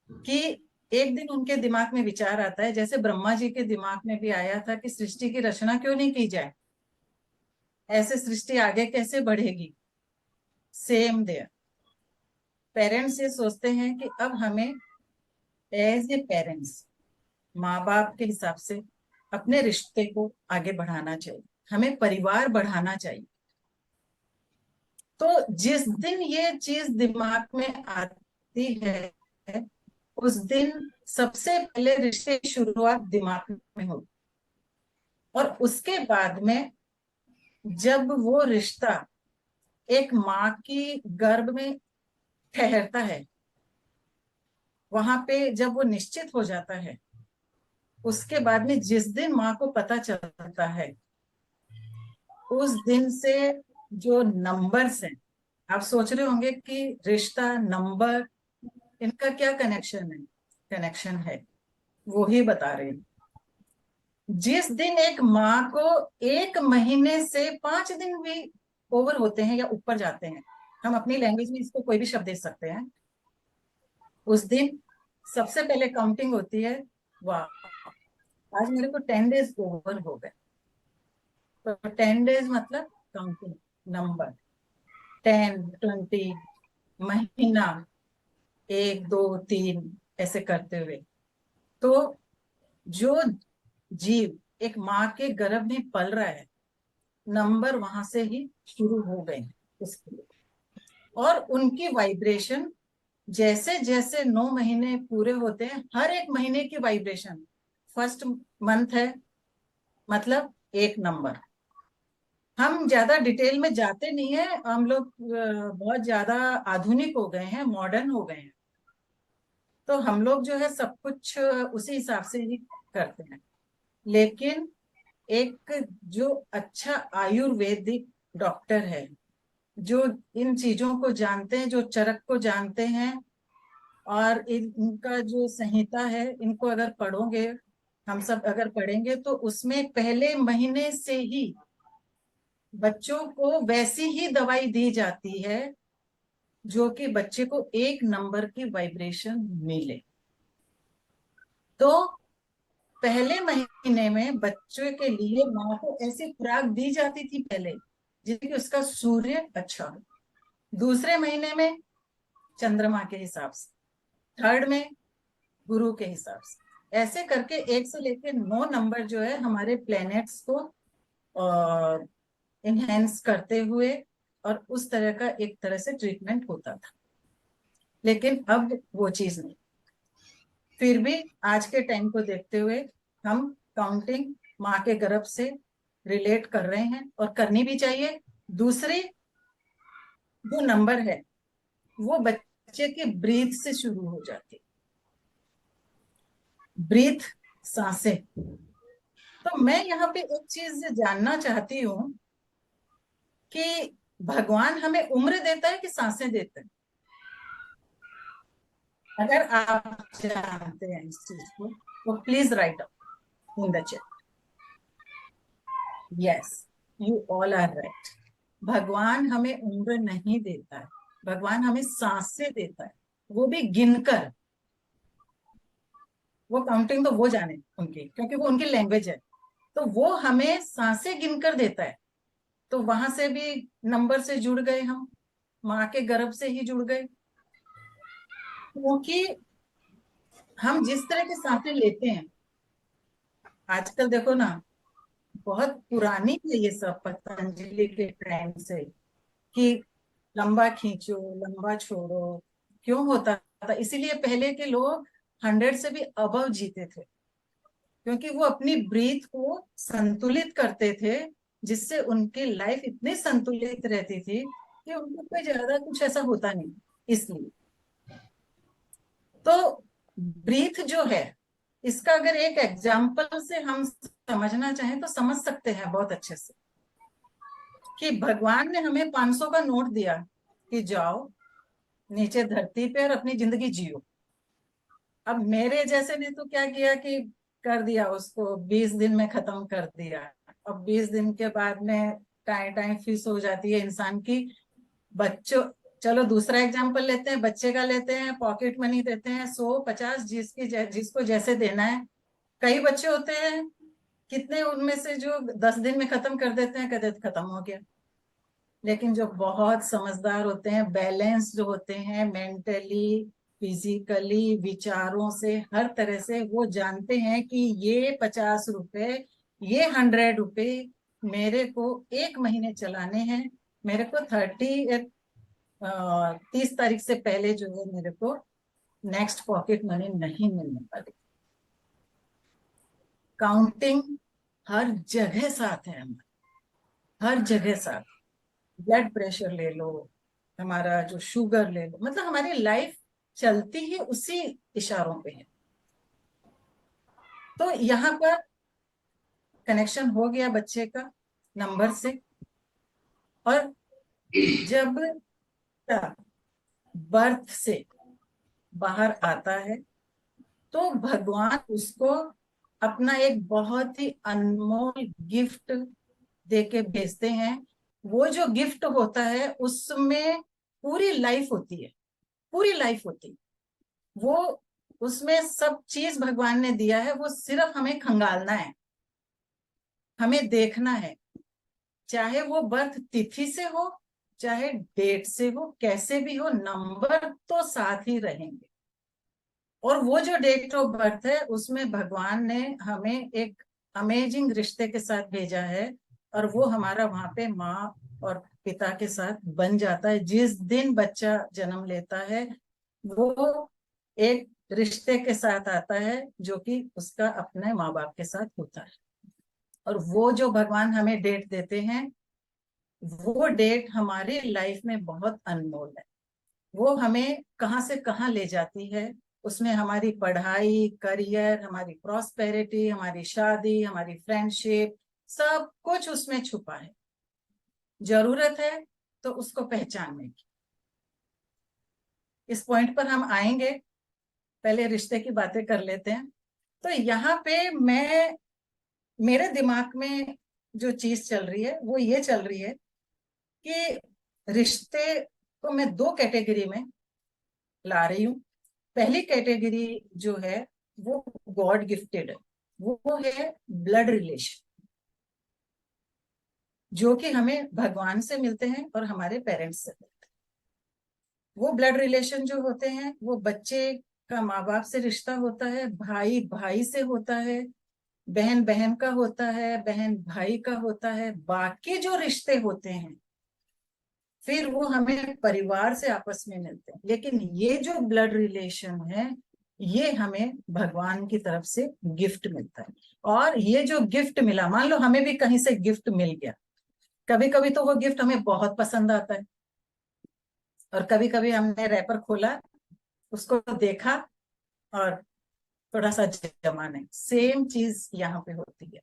कि एक दिन उनके दिमाग में विचार आता है, जैसे ब्रह्मा जी के दिमाग में भी आया था कि सृष्टि की रचना क्यों नहीं की जाए, ऐसे सृष्टि आगे कैसे बढ़ेगी। सेम देयर, पेरेंट्स ये सोचते हैं कि अब हमें एज ए पेरेंट्स, माँ बाप के हिसाब से अपने रिश्ते को आगे बढ़ाना चाहिए, हमें परिवार बढ़ाना चाहिए। तो जिस दिन ये चीज दिमाग में आती है उस दिन सबसे पहले रिश्ते की शुरुआत दिमाग में होगी। और उसके बाद में जब वो रिश्ता एक माँ की गर्भ में ठहरता है, वहां पे जब वो निश्चित हो जाता है, उसके बाद में जिस दिन माँ को पता चलता है, उस दिन से जो नंबर्स हैं, आप सोच रहे होंगे कि रिश्ता, नंबर, इनका क्या कनेक्शन है? कनेक्शन है, वो ही बता रहे हैं। जिस दिन एक माँ को 1 महीने से 5 दिन भी ओवर होते हैं या ऊपर जाते हैं, हम अपनी लैंग्वेज में इसको कोई भी शब्द दे सकते हैं, उस दिन सबसे पहले काउंटिंग होती है। वाह, आज मेरे को 10 डेज ओवर हो गए। तो 10 डेज मतलब काउंटिंग, नंबर 10, 20, महीना 1, 2, 3 ऐसे करते हुए। तो जो जीव एक माँ के गर्भ में पल रहा है, नंबर वहां से ही शुरू हो गए उसके लिए। और उनकी वाइब्रेशन जैसे जैसे 9 महीने पूरे होते हैं, हर एक महीने की वाइब्रेशन, फर्स्ट मंथ है मतलब एक नंबर। हम ज्यादा डिटेल में जाते नहीं है, हम लोग बहुत ज्यादा आधुनिक हो गए हैं, मॉडर्न हो गए हैं, तो हम लोग जो है सब कुछ उसी हिसाब से ही करते हैं। लेकिन एक जो अच्छा आयुर्वेदिक डॉक्टर है, जो इन चीजों को जानते हैं, जो चरक को जानते हैं, और इनका जो संहिता है, इनको अगर पढ़ोगे, हम सब अगर पढ़ेंगे, तो उसमें पहले महीने से ही बच्चों को वैसी ही दवाई दी जाती है जो कि बच्चे को 1 नंबर की वाइब्रेशन मिले। तो पहले महीने में बच्चे के लिए माँ को ऐसी खुराक दी जाती थी पहले जिससे कि उसका सूर्य अच्छा हो। दूसरे महीने में चंद्रमा के हिसाब से, थर्ड में गुरु के हिसाब से, ऐसे करके 1 से लेकर 9 नंबर जो है हमारे प्लैनेट्स को इनहेंस करते हुए, और उस तरह का एक तरह से ट्रीटमेंट होता था। लेकिन अब वो चीज नहीं। फिर भी आज के टाइम को देखते हुए हम काउंटिंग माँ के गर्भ से रिलेट कर रहे हैं, और करनी भी चाहिए। दूसरी जो नंबर है वो बच्चे के ब्रीथ से शुरू हो जाती, ब्रीथ, सांसें। तो मैं यहाँ पे एक चीज जानना चाहती हूँ कि भगवान हमें उम्र देता है कि सांसें देता है? अगर आप जानते हैं इस चीज को तो please write in the chat. Yes, you all are right. भगवान हमें उम्र नहीं देता है, भगवान हमें सांसें देता है, वो भी गिनकर। वो काउंटिंग तो वो जाने उनकी, क्योंकि वो उनकी लैंग्वेज है। तो वो हमें सांसें गिनकर देता है। तो वहां से भी नंबर से जुड़ गए हम, माँ के गर्भ से ही जुड़ गए। क्योंकि हम जिस तरह के सांसें लेते हैं, आजकल देखो ना, बहुत पुरानी है ये सब, पतंजलि के टाइम से, कि लंबा खींचो लंबा छोड़ो। क्यों होता था? इसीलिए पहले के लोग 100 से भी अबव जीते थे, क्योंकि वो अपनी ब्रीथ को संतुलित करते थे, जिससे उनकी लाइफ इतनी संतुलित रहती थी कि उनको कोई ज्यादा कुछ ऐसा होता नहीं। इसलिए तो ब्रीथ जो है, इसका अगर एक एग्जाम्पल से हम समझना चाहें तो समझ सकते हैं बहुत अच्छे से, कि भगवान ने हमें 500 का नोट दिया कि जाओ नीचे धरती पे और अपनी जिंदगी जियो। अब मेरे जैसे ने तो क्या किया कि कर दिया उसको, 20 दिन में खत्म कर दिया। अब 20 दिन के बाद में टाइम टाइम फीस हो जाती है इंसान की। बच्चों, चलो दूसरा एग्जाम्पल लेते हैं, बच्चे का लेते हैं, पॉकेट मनी देते हैं 100-50, जिसको जैसे देना है। कई बच्चे होते हैं, कितने उनमें से जो 10 दिन में खत्म कर देते हैं, कहते खत्म हो गया। लेकिन जो बहुत समझदार होते हैं, बैलेंस्ड होते हैं, मेंटली फिजिकली विचारों से हर तरह से, वो जानते हैं कि ये 50 रुपए, ये 100 रुपए मेरे को 1 महीने चलाने हैं। मेरे को 30 तारीख से पहले जो है मेरे को नेक्स्ट पॉकेट मनी नहीं मिलने वाली। काउंटिंग हर जगह साथ है हमारे, हर जगह साथ। ब्लड प्रेशर ले लो, हमारा जो शुगर ले लो, मतलब हमारी लाइफ चलती ही उसी इशारों पे है। तो यहाँ पर कनेक्शन हो गया बच्चे का नंबर से। और जब बर्थ से बाहर आता है तो भगवान उसको अपना एक बहुत ही अनमोल गिफ्ट देके भेजते हैं। वो जो गिफ्ट होता है उसमें पूरी लाइफ होती है, पूरी लाइफ होती है। वो उसमें सब चीज भगवान ने दिया है, वो सिर्फ हमें खंगालना है, हमें देखना है। चाहे वो बर्थ तिथि से हो, चाहे डेट से हो, कैसे भी हो, नंबर तो साथ ही रहेंगे। और वो जो डेट ऑफ बर्थ है उसमें भगवान ने हमें एक अमेजिंग रिश्ते के साथ भेजा है, और वो हमारा वहां पे माँ और पिता के साथ बन जाता है। जिस दिन बच्चा जन्म लेता है वो एक रिश्ते के साथ आता है जो कि उसका अपने माँ बाप के साथ होता है। और वो जो भगवान हमें डेट देते हैं, वो डेट हमारी लाइफ में बहुत अनमोल है। वो हमें कहाँ से कहाँ ले जाती है। उसमें हमारी पढ़ाई, करियर, हमारी प्रॉस्पेरिटी, हमारी शादी, हमारी फ्रेंडशिप, सब कुछ उसमें छुपा है। जरूरत है तो उसको पहचानने की। इस पॉइंट पर हम आएंगे, पहले रिश्ते की बातें कर लेते हैं। तो यहाँ पे मेरे दिमाग में जो चीज चल रही है वो ये चल रही है कि रिश्ते को मैं 2 कैटेगरी में ला रही हूँ। पहली कैटेगरी जो है वो गॉड गिफ्टेड है, वो है ब्लड रिलेशन, जो कि हमें भगवान से मिलते हैं और हमारे पेरेंट्स से मिलते हैं। वो ब्लड रिलेशन जो होते हैं वो बच्चे का माँ बाप से रिश्ता होता है, भाई भाई से होता है, बहन बहन का होता है, बहन भाई का होता है। बाकी जो रिश्ते होते हैं फिर वो हमें परिवार से आपस में मिलते हैं। लेकिन ये जो ब्लड रिलेशन है ये हमें भगवान की तरफ से गिफ्ट मिलता है। और ये जो गिफ्ट मिला, मान लो हमें भी कहीं से गिफ्ट मिल गया, कभी कभी तो वो गिफ्ट हमें बहुत पसंद आता है, और कभी कभी हमने रैपर खोला, उसको देखा और थोड़ा सा जमा नहीं। सेम चीज यहाँ पे होती है।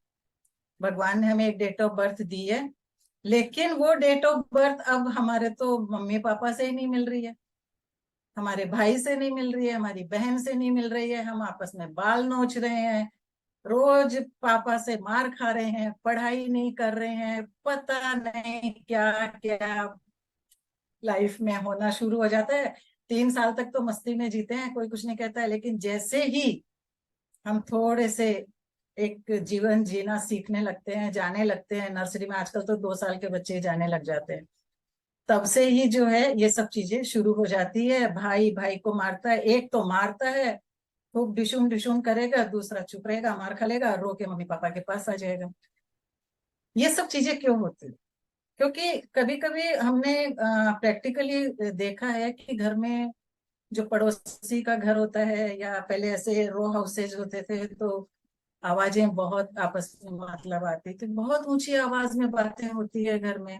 भगवान ने हमें एक डेट ऑफ बर्थ दी है, लेकिन वो डेट ऑफ बर्थ अब हमारे तो मम्मी पापा से ही नहीं मिल रही है। हमारे भाई से नहीं मिल रही है, हमारी बहन से नहीं मिल रही है, हम आपस में बाल नोच रहे हैं, रोज पापा से मार खा रहे हैं, पढ़ाई नहीं कर रहे हैं, पता नहीं क्या क्या लाइफ में होना शुरू हो जाता है। 3 साल तक तो मस्ती में जीते हैं, कोई कुछ नहीं कहता है, लेकिन जैसे ही हम थोड़े से एक जीवन जीना सीखने लगते हैं, जाने लगते हैं नर्सरी में, आजकल तो 2 साल के बच्चे जाने लग जाते हैं, तब से ही जो है ये सब चीजें शुरू हो जाती है। भाई भाई को मारता है, एक तो मारता है, खूब डिशुम डिशुम करेगा, दूसरा चुप रहेगा, मार खा लेगा, रो के मम्मी पापा के पास आ जाएगा। ये सब चीजें क्यों होती है? क्योंकि कभी कभी हमने प्रैक्टिकली देखा है कि घर में जो पड़ोसी का घर होता है, या पहले ऐसे रो हाउसेज होते थे, तो आवाजें बहुत आपस में मतलब आती थी, बहुत ऊंची आवाज में बातें होती है घर में।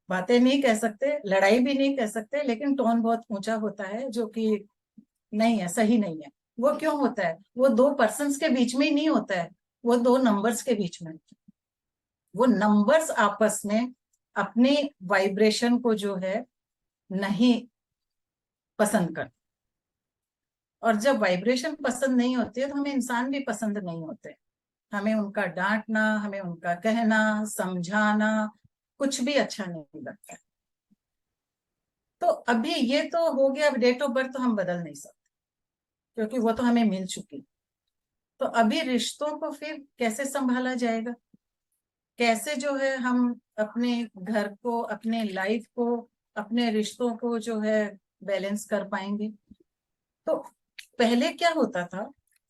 बातें नहीं कह सकते, लड़ाई भी नहीं कह सकते, लेकिन टोन बहुत ऊंचा होता है, जो कि नहीं है, सही नहीं है। वो क्यों होता है? वो दो पर्सन्स के बीच में ही नहीं होता है, वो दो नंबर्स के बीच में। वो नंबर्स आपस में अपने वाइब्रेशन को जो है नहीं पसंद करते, और जब वाइब्रेशन पसंद नहीं होती है तो हमें इंसान भी पसंद नहीं होते। हमें उनका डांटना, हमें उनका कहना, समझाना कुछ भी अच्छा नहीं लगता है। तो अभी ये तो हो गया, अब डेट ऑफ बर्थ तो हम बदल नहीं सकते, क्योंकि वो तो हमें मिल चुकी। तो अभी रिश्तों को फिर कैसे संभाला जाएगा? कैसे जो है हम अपने घर को, अपने लाइफ को, अपने रिश्तों को जो है बैलेंस कर पाएंगे? तो पहले क्या होता था,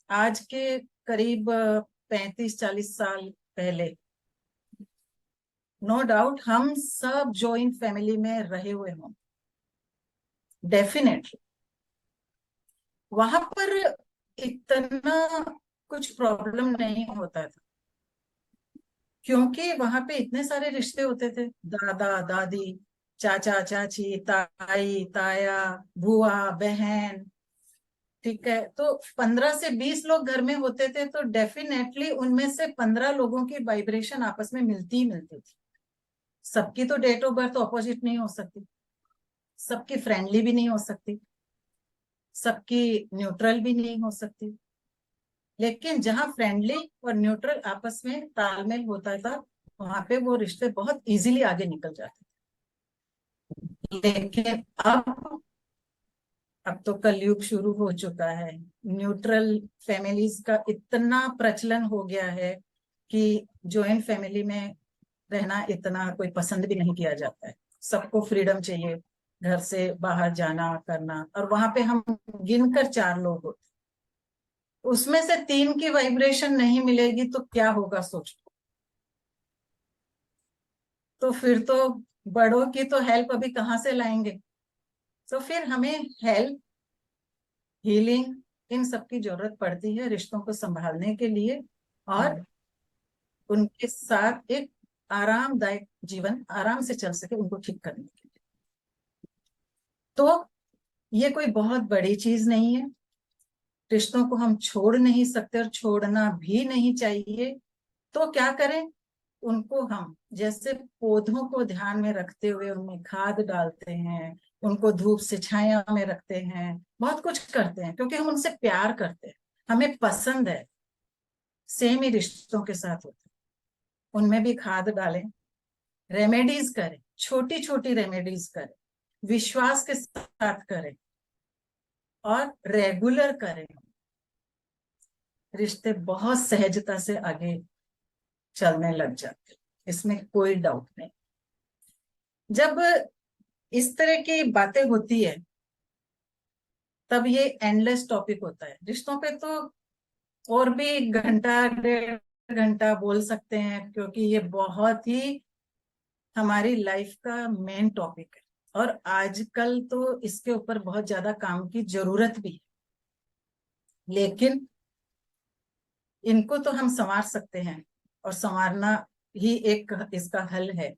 आज के करीब 35-40 साल पहले, नो डाउट हम सब जॉइंट फैमिली में रहे हुए हों, डेफिनेटली वहां पर इतना कुछ प्रॉब्लम नहीं होता था, क्योंकि वहां पे इतने सारे रिश्ते होते थे, दादा दादी, चाचा चाची, ताई ताया, बुआ बहन। ठीक है, तो 15 से 20 लोग घर में होते थे, तो डेफिनेटली उनमें से 15 लोगों की वाइब्रेशन आपस में मिलती ही मिलती थी। सबकी तो डेट ऑफ बर्थ अपोजिट नहीं हो सकती, सबकी फ्रेंडली भी नहीं हो सकती, सबकी न्यूट्रल भी नहीं हो सकती। लेकिन जहां फ्रेंडली और न्यूट्रल आपस में तालमेल होता था, वहां पे वो रिश्ते बहुत इजीली आगे निकल जाते थे। लेकिन अब तो कलयुग शुरू हो चुका है, न्यूट्रल फैमिलीज का इतना प्रचलन हो गया है कि जॉइंट फैमिली में रहना इतना कोई पसंद भी नहीं किया जाता है। सबको फ्रीडम चाहिए घर से बाहर जाना करना, और वहां पे हम गिनकर 4 लोग होते, उसमें से 3 की वाइब्रेशन नहीं मिलेगी तो क्या होगा सोचो। तो फिर तो बड़ों की तो हेल्प अभी कहाँ से लाएंगे? तो फिर हमें हेल्प, हीलिंग, इन सब की जरूरत पड़ती है रिश्तों को संभालने के लिए, और उनके साथ एक आरामदायक जीवन आराम से चल सके, उनको ठीक करने के लिए। तो ये कोई बहुत बड़ी चीज नहीं है, रिश्तों को हम छोड़ नहीं सकते और छोड़ना भी नहीं चाहिए। तो क्या करें? उनको हम जैसे पौधों को ध्यान में रखते हुए उनमें खाद डालते हैं, उनको धूप से छाया में रखते हैं, बहुत कुछ करते हैं, क्योंकि हम उनसे प्यार करते हैं, हमें पसंद है। सेम ही रिश्तों के साथ होता है, उनमें भी खाद डालें, रेमेडीज करें, छोटी छोटी रेमेडीज करें, विश्वास के साथ करें और रेगुलर करें। रिश्ते बहुत सहजता से आगे चलने लग जाते, इसमें कोई डाउट नहीं। जब इस तरह की बातें होती है तब ये एंडलेस टॉपिक होता है। रिश्तों पे तो और भी घंटा 1.5 घंटा बोल सकते हैं, क्योंकि ये बहुत ही हमारी लाइफ का मेन टॉपिक है, और आजकल तो इसके ऊपर बहुत ज्यादा काम की जरूरत भी है। लेकिन इनको तो हम संवार सकते हैं, और संवारना ही एक इसका हल है।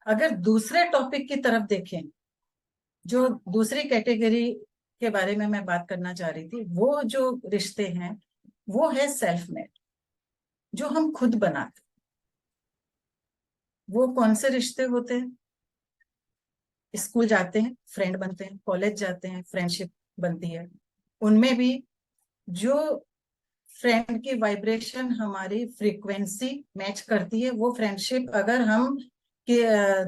अगर दूसरे टॉपिक की तरफ देखें, जो दूसरी कैटेगरी के बारे में मैं बात करना चाह रही थी, वो जो रिश्ते हैं वो है सेल्फ मेड, जो हम खुद बनाते। वो कौन से रिश्ते होते हैं? स्कूल जाते हैं फ्रेंड बनते हैं, कॉलेज जाते हैं फ्रेंडशिप बनती है, उनमें भी जो फ्रेंड की वाइब्रेशन हमारी फ्रीक्वेंसी मैच करती है, वो फ्रेंडशिप अगर हम कि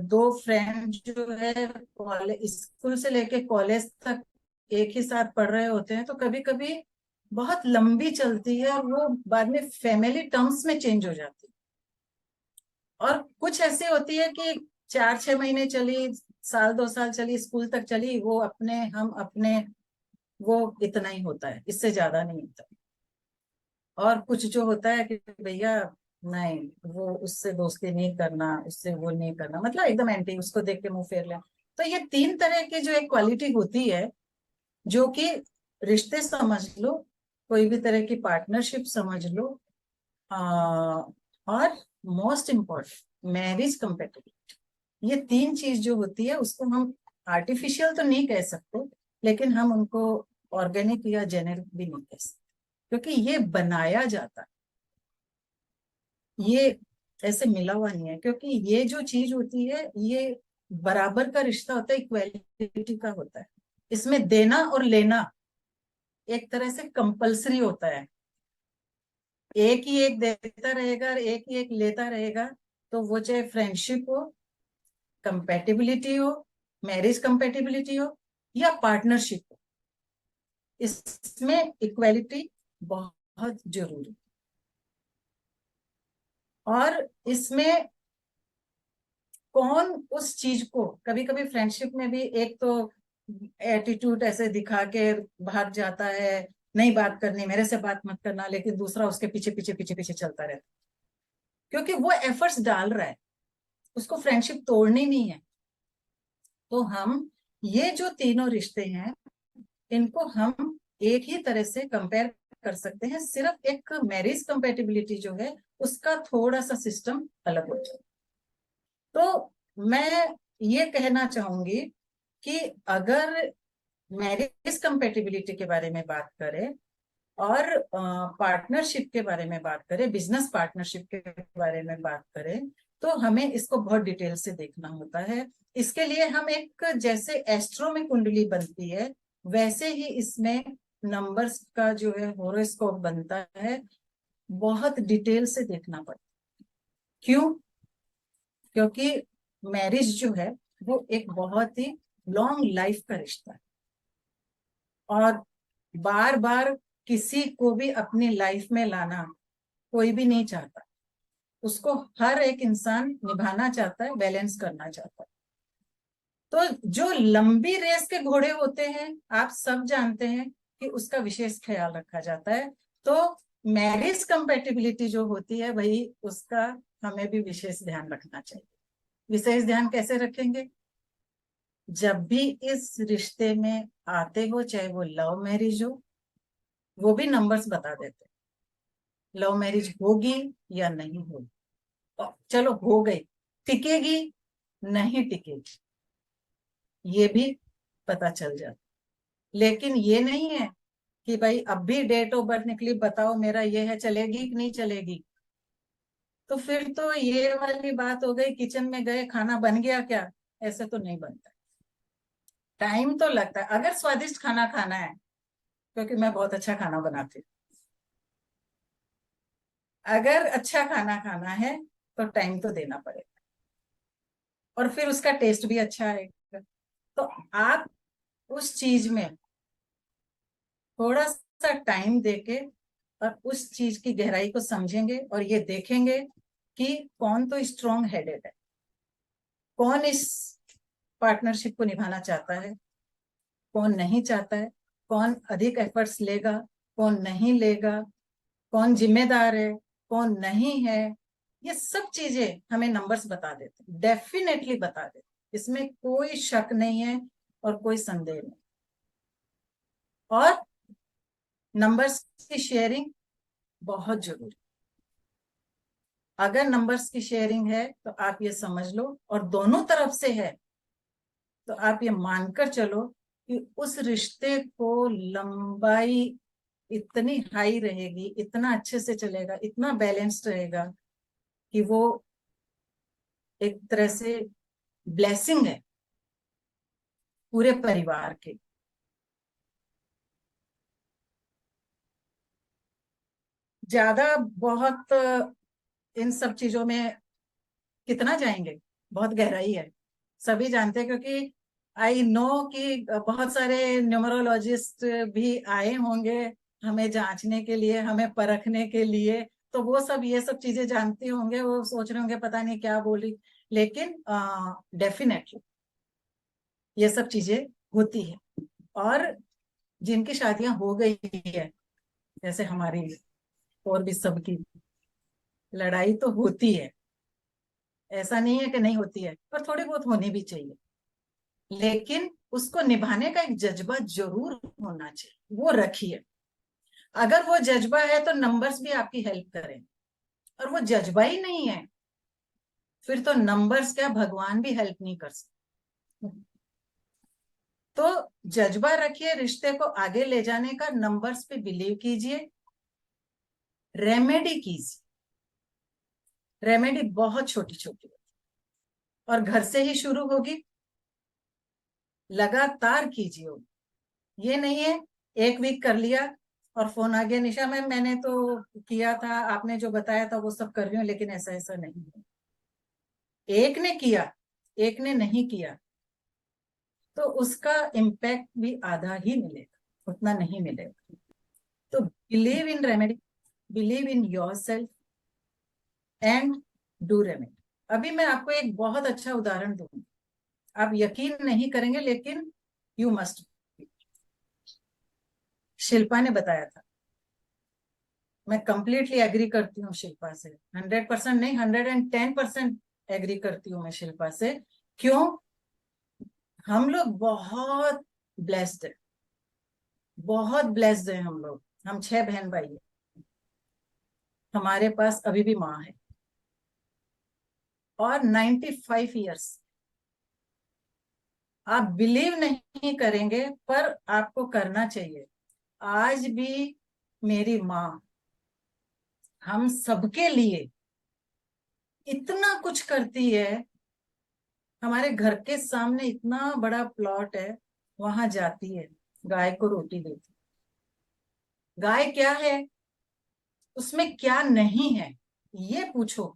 दो फ्रेंड जो है कॉलेज स्कूल से लेके कॉलेज तक एक ही साथ पढ़ रहे होते हैं, तो कभी कभी बहुत लंबी चलती है और वो बाद में फैमिली टर्म्स में चेंज हो जाती है। और कुछ ऐसी होती है कि 4-6 महीने चली, साल 2 साल चली, स्कूल तक चली, वो अपने हम अपने, वो इतना ही होता है, इससे ज्यादा नहीं होता। और कुछ जो होता है कि भैया नहीं, वो उससे दोस्ती नहीं करना, उससे वो नहीं करना, मतलब एकदम एंटी, उसको देख के मुंह फेर लें। तो ये 3 तरह की जो एक क्वालिटी होती है, जो कि रिश्ते समझ लो, कोई भी तरह की पार्टनरशिप समझ लो, और मोस्ट इम्पोर्टेंट मैरिज कंपेटिबिलिटी, ये 3 चीज जो होती है उसको हम आर्टिफिशियल तो नहीं कह सकते, लेकिन हम उनको ऑर्गेनिक या जेनेरिक भी नहीं कह सकते, क्योंकि ये बनाया जाता है, ये ऐसे मिला हुआ नहीं है। क्योंकि ये जो चीज होती है ये बराबर का रिश्ता होता है, इक्वालिटी का होता है। इसमें देना और लेना एक तरह से कंपलसरी होता है, एक ही एक देता रहेगा और एक ही एक लेता रहेगा, तो वो चाहे फ्रेंडशिप हो, कंपेटिबिलिटी हो, मैरिज कंपेटिबिलिटी हो, या पार्टनरशिप हो, इसमें इक्वालिटी बहुत जरूरी। और इसमें कौन उस चीज को, कभी कभी फ्रेंडशिप में भी एक तो एटीट्यूड ऐसे दिखा के भाग जाता है, नहीं बात करनी, मेरे से बात मत करना, लेकिन दूसरा उसके पीछे पीछे पीछे पीछे चलता रहता है, क्योंकि वो एफर्ट्स डाल रहा है, उसको फ्रेंडशिप तोड़नी नहीं है। तो हम ये जो तीनों रिश्ते हैं, इनको हम एक ही तरह से कंपेयर कर सकते हैं, सिर्फ एक मैरिज कंपेटिबिलिटी जो है उसका थोड़ा सा सिस्टम अलग हो जाए। तो मैं ये कहना चाहूंगी कि अगर मैरिज कंपेटिबिलिटी के बारे में बात करें और पार्टनरशिप के बारे में बात करें, बिजनेस पार्टनरशिप के बारे में बात करें, तो हमें इसको बहुत डिटेल से देखना होता है। इसके लिए हम एक, जैसे एस्ट्रो में कुंडली बनती है, वैसे ही इसमें नंबर्स का जो है होरोस्कोप बनता है, बहुत डिटेल से देखना पड़ता है। क्यों? क्योंकि मैरिज जो है वो एक बहुत ही लॉन्ग लाइफ का रिश्ता है, और बार बार किसी को भी अपनी लाइफ में लाना कोई भी नहीं चाहता, उसको हर एक इंसान निभाना चाहता है, बैलेंस करना चाहता है। तो जो लंबी रेस के घोड़े होते हैं, आप सब जानते हैं कि उसका विशेष ख्याल रखा जाता है। तो मैरिज कंपेटिबिलिटी जो होती है भाई, उसका हमें भी विशेष ध्यान रखना चाहिए। विशेष ध्यान कैसे रखेंगे? जब भी इस रिश्ते में आते हो, चाहे वो लव मैरिज हो, वो भी नंबर्स बता देते हैं लव मैरिज होगी या नहीं होगी। चलो हो गई, टिकेगी नहीं टिकेगी ये भी पता चल जाता। लेकिन ये नहीं है कि भाई अब भी डेट ऑफ बर्थ निकली, बताओ मेरा ये है, चलेगी कि नहीं चलेगी। तो फिर तो ये वाली बात हो गई, किचन में गए खाना बन गया क्या, ऐसे तो नहीं बनता। टाइम तो लगता है, अगर स्वादिष्ट खाना खाना है, क्योंकि मैं बहुत अच्छा खाना बनाती हूँ, अगर अच्छा खाना खाना है तो टाइम तो देना पड़ेगा, और फिर उसका टेस्ट भी अच्छा आएगा। तो आप उस चीज में थोड़ा सा टाइम देके और उस चीज की गहराई को समझेंगे, और ये देखेंगे कि कौन तो स्ट्रॉन्ग हेडेड है, कौन इस पार्टनरशिप को निभाना चाहता है, कौन नहीं चाहता है, कौन अधिक एफर्ट्स लेगा, कौन नहीं लेगा, कौन जिम्मेदार है, कौन नहीं है। ये सब चीजें हमें नंबर्स बता देते, डेफिनेटली बता देते, इसमें कोई शक नहीं है और कोई संदेह नहीं। और नंबर्स की शेयरिंग बहुत जरूरी। अगर नंबर्स की शेयरिंग है तो आप ये समझ लो, और दोनों तरफ से है, तो आप ये मानकर चलो कि उस रिश्ते को लंबाई इतनी हाई रहेगी, इतना अच्छे से चलेगा, इतना बैलेंस्ड रहेगा कि वो एक तरह से ब्लेसिंग है। पूरे परिवार के। ज्यादा बहुत इन सब चीजों में कितना जाएंगे, बहुत गहराई है, सभी जानते हैं, क्योंकि आई नो कि बहुत सारे न्यूमरोलॉजिस्ट भी आए होंगे हमें जांचने के लिए, हमें परखने के लिए, तो वो सब ये सब चीजें जानते होंगे, वो सोच रहे होंगे पता नहीं क्या बोली, लेकिन डेफिनेटली ये सब चीजें होती है। और जिनकी शादियां हो गई है, जैसे हमारी और भी सबकी, लड़ाई तो होती है, ऐसा नहीं है कि नहीं होती है, पर थोड़ी बहुत होनी भी चाहिए, लेकिन उसको निभाने का एक जज्बा जरूर होना चाहिए, वो रखिए। अगर वो जज्बा है तो नंबर्स भी आपकी हेल्प करें, और वो जज्बा ही नहीं है, फिर तो नंबर्स क्या, भगवान भी हेल्प नहीं कर सकते। तो जज्बा रखिए रिश्ते को आगे ले जाने का, नंबर्स पे बिलीव कीजिए, रेमेडी कीजिए। रेमेडी बहुत छोटी छोटी और घर से ही शुरू होगी, लगातार कीजिए। ये नहीं है एक वीक कर लिया और फोन आ गया, निशा मैम मैंने तो किया था, आपने जो बताया था वो सब कर रही हूँ, लेकिन ऐसा ऐसा नहीं है। एक ने किया, एक ने नहीं किया, तो उसका इम्पैक्ट भी आधा ही मिलेगा, उतना नहीं मिलेगा। तो believe in remedy, believe in your self and do remedy. अभी मैं आपको एक बहुत अच्छा उदाहरण दूंगी, आप यकीन नहीं करेंगे, लेकिन यू मस्ट। शिल्पा ने बताया था, मैं कंप्लीटली एग्री करती हूँ शिल्पा से, 100% नहीं 110% एग्री करती हूँ मैं शिल्पा से। क्यों? हम लोग बहुत ब्लेस्ड है, बहुत ब्लेस्ड है हम लोग। हम 6 बहन भाई हैं, हमारे पास अभी भी माँ है, और 95 ईयर्स। आप बिलीव नहीं करेंगे, पर आपको करना चाहिए। आज भी मेरी माँ हम सबके लिए इतना कुछ करती है। हमारे घर के सामने इतना बड़ा प्लॉट है, वहां जाती है, गाय को रोटी देती। गाय क्या है, उसमें क्या नहीं है, ये पूछो।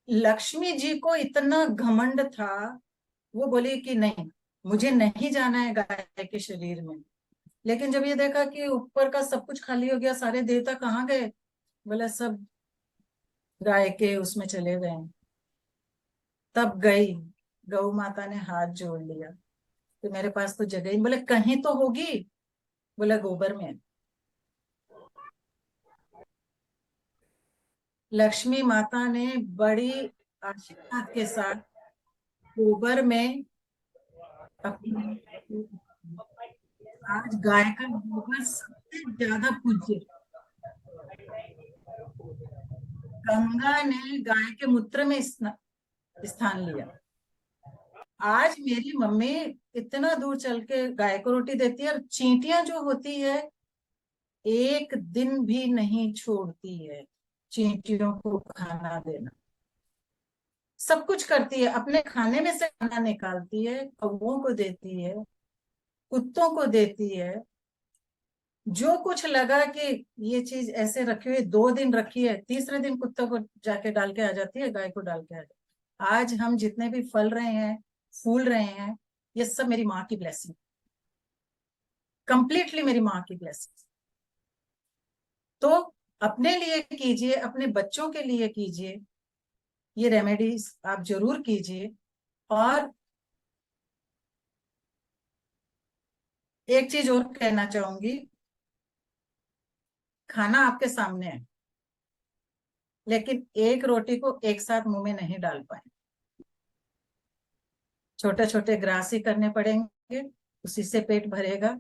लक्ष्मी जी को इतना घमंड था, वो बोली कि नहीं, मुझे नहीं जाना है गाय के शरीर में। लेकिन जब ये देखा कि ऊपर का सब कुछ खाली हो गया, सारे देवता कहाँ गए, बोला सब गाय के उसमें चले गए। तब गई, गौ माता ने हाथ जोड़ लिया कि मेरे पास तो जगह ही, बोले कहीं तो होगी, बोला गोबर में। लक्ष्मी माता ने बड़ी आशीर्वाद के साथ गोबर में अपनी, आज गाय का गोबर सबसे ज्यादा पूज्य। गंगा ने गाय के मूत्र में स्थान लिया। आज मेरी मम्मी इतना दूर चल के गाय को रोटी देती है, और चींटियां जो होती है एक दिन भी नहीं छोड़ती है चींटियों को खाना देना। सब कुछ करती है, अपने खाने में से खाना निकालती है, कौवों को देती है, कुत्तों को देती है। जो कुछ लगा कि ये चीज ऐसे रखी हुई, 2 दिन रखी है, तीसरे दिन कुत्तों को जाके डाल के आ जाती है, गाय को डाल के आ जाती है। आज हम जितने भी फल रहे हैं, फूल रहे हैं, ये सब मेरी माँ की ब्लेसिंग, कंप्लीटली मेरी माँ की ब्लेसिंग। तो अपने लिए कीजिए, अपने बच्चों के लिए कीजिए, ये रेमेडीज आप जरूर कीजिए। और एक चीज और कहना चाहूंगी, खाना आपके सामने है, लेकिन एक रोटी को एक साथ मुंह में नहीं डाल पाए, छोटे छोटे ग्रास ही करने पड़ेंगे, उसी से पेट भरेगा।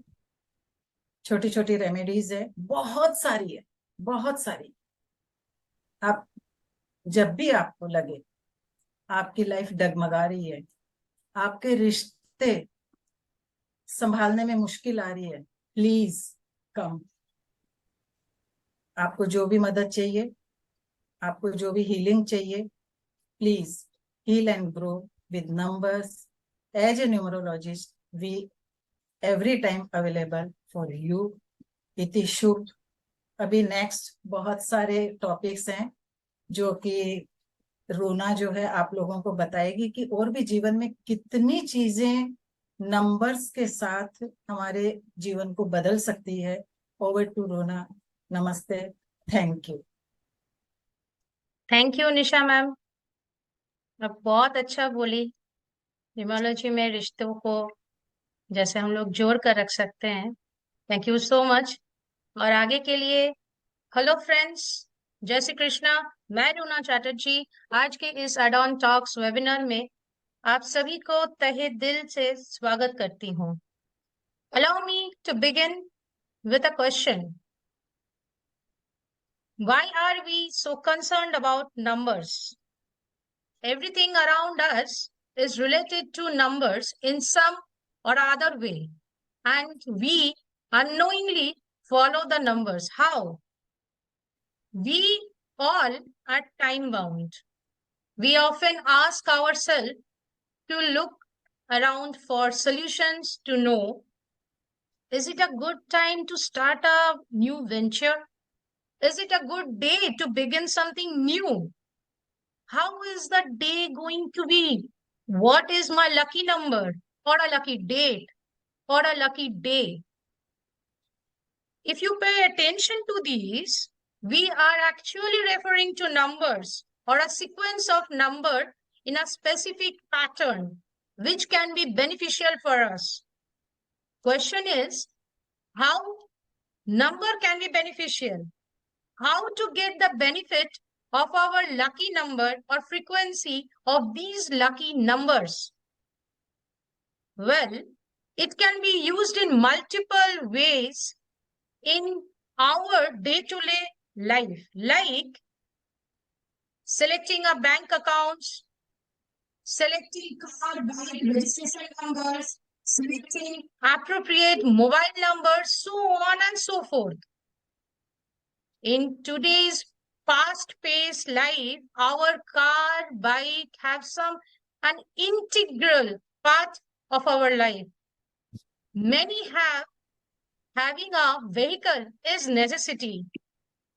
छोटी छोटी रेमेडीज है, बहुत सारी है, बहुत सारी। आप जब भी आपको लगे आपकी लाइफ डगमगा रही है, आपके रिश्ते संभालने में मुश्किल आ रही है, प्लीज कम। आपको जो भी मदद चाहिए, आपको जो भी हीलिंग चाहिए, please heal and grow with numbers, as a numerologist, we every time available for you. इति शुभ। अभी नेक्स्ट बहुत सारे टॉपिक्स हैं जो कि रोना जो है आप लोगों को बताएगी कि और भी जीवन में कितनी चीजें नंबर्स के साथ हमारे जीवन को बदल सकती है। ओवर टू रोना। नमस्ते। Thank you. Thank you Nisha ma'am, अब बहुत अच्छा बोली। न्यूमरोलॉजी में रिश्तों को जैसे हम लोग जोड़ कर रख सकते हैं। Thank you so much. और आगे के लिए हेलो फ्रेंड्स, जय श्री कृष्णा। मैं रूना चैटर्जी आज के इस एडॉन टॉक्स वेबिनार में आप सभी को तहे दिल से स्वागत करती हूँ। Allow me to begin with a question. Why are we so concerned about numbers? Everything around us is related to numbers in some or other way, and we unknowingly follow the numbers. How? We all are time bound. We often ask ourselves to look around for solutions to know, is it a good time to start a new venture? Is it a good day to begin something new? How is the day going to be? What is my lucky number or a lucky date or a lucky day? If you pay attention to these, we are actually referring to numbers or a sequence of number in a specific pattern, which can be beneficial for us. Question is, how number can be beneficial? How to get the benefit of our lucky number or frequency of these lucky numbers? Well, it can be used in multiple ways in our day-to-day life, like selecting a bank accounts, selecting car bike registration numbers, selecting appropriate mobile numbers, so on and so forth. In today's fast-paced life, our car, bike have some an integral part of our life. Many having a vehicle is necessity.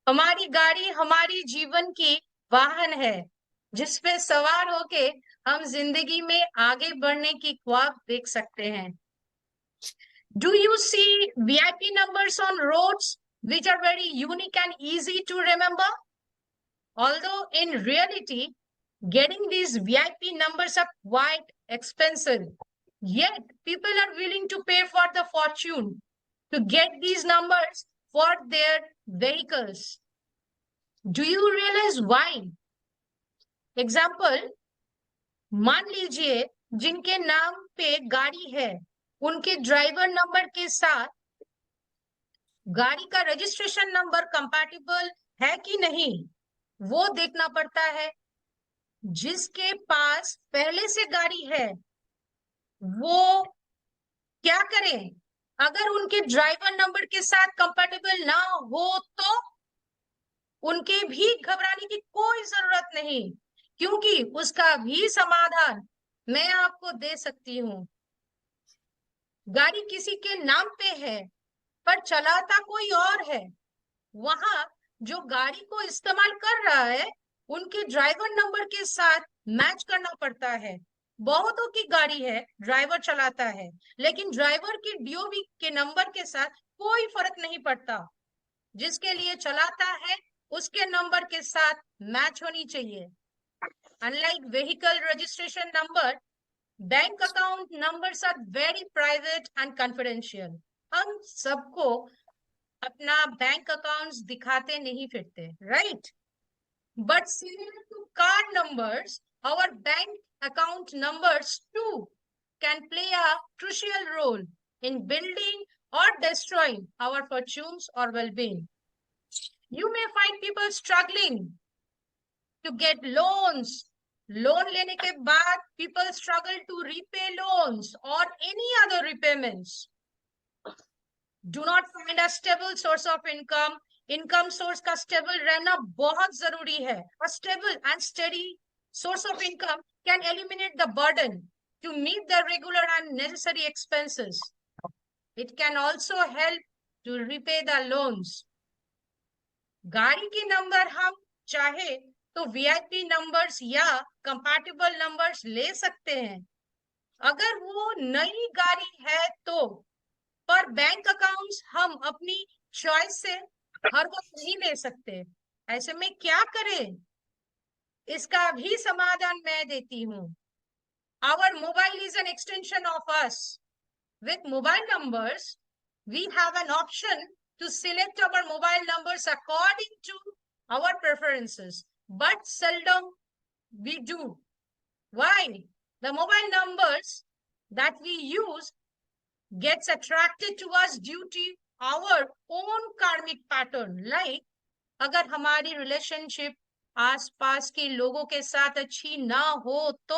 हमारी गाड़ी हमारी जीवन की वाहन है जिस पे सवार होके हम जिंदगी में आगे बढ़ने की ख्वाब देख सकते हैं. Do you see VIP numbers on roads which are very unique and easy to remember? Although in reality, getting these VIP numbers are quite expensive, yet people are willing to pay for the fortune to get these numbers for their vehicles. Do you realize why? Example, मान लीजिए जिनके नाम पे गाड़ी है उनके driver number के साथ गाड़ी का रजिस्ट्रेशन नंबर कंपैटिबल है कि नहीं वो देखना पड़ता है. जिसके पास पहले से गाड़ी है वो क्या करें? अगर उनके ड्राइवर नंबर के साथ कंपैटिबल ना हो तो उनके भी घबराने की कोई जरूरत नहीं, क्योंकि उसका भी समाधान मैं आपको दे सकती हूँ. गाड़ी किसी के नाम पे है पर चलाता कोई और है, वहां जो गाड़ी को इस्तेमाल कर रहा है उनके ड्राइवर नंबर के साथ मैच करना पड़ता है. बहुतों की गाड़ी है, ड्राइवर चलाता है, लेकिन ड्राइवर की डीओबी के नंबर के साथ कोई फर्क नहीं पड़ता. जिसके लिए चलाता है उसके नंबर के साथ मैच होनी चाहिए. Unlike vehicle registration number, bank account numbers are very private and confidential. हम सबको अपना बैंक अकाउंट्स दिखाते नहीं फिरते, right? But similar to car numbers, our bank account numbers too can play a crucial role in building or destroying our fortunes or well-being. You may find people struggling to get loans. Loan लेने के बाद people struggle to repay loans or any other repayments. Do not find a stable source of income. Income source का stable रहना बहुत जरूरी है. A stable and steady source of income can eliminate the burden to meet the regular and necessary expenses. It can also help to repay the loans. गाड़ी के number हम चाहे तो वीआईपी नंबर्स या कंपैटिबल नंबर्स ले सकते हैं अगर वो नई गाड़ी है तो, पर बैंक अकाउंट्स हम अपनी चॉइस से हर वक्त नहीं ले सकते। ऐसे में क्या करें, इसका भी समाधान मैं देती हूँ। Our mobile is an extension of us. With mobile numbers, we have an option to select our mobile numbers according to our preferences, but seldom we do. Why? The mobile numbers that we use gets attracted to us due to our own karmic pattern. Like, अगर हमारी relationship आसपास के लोगों के साथ अच्छी ना हो तो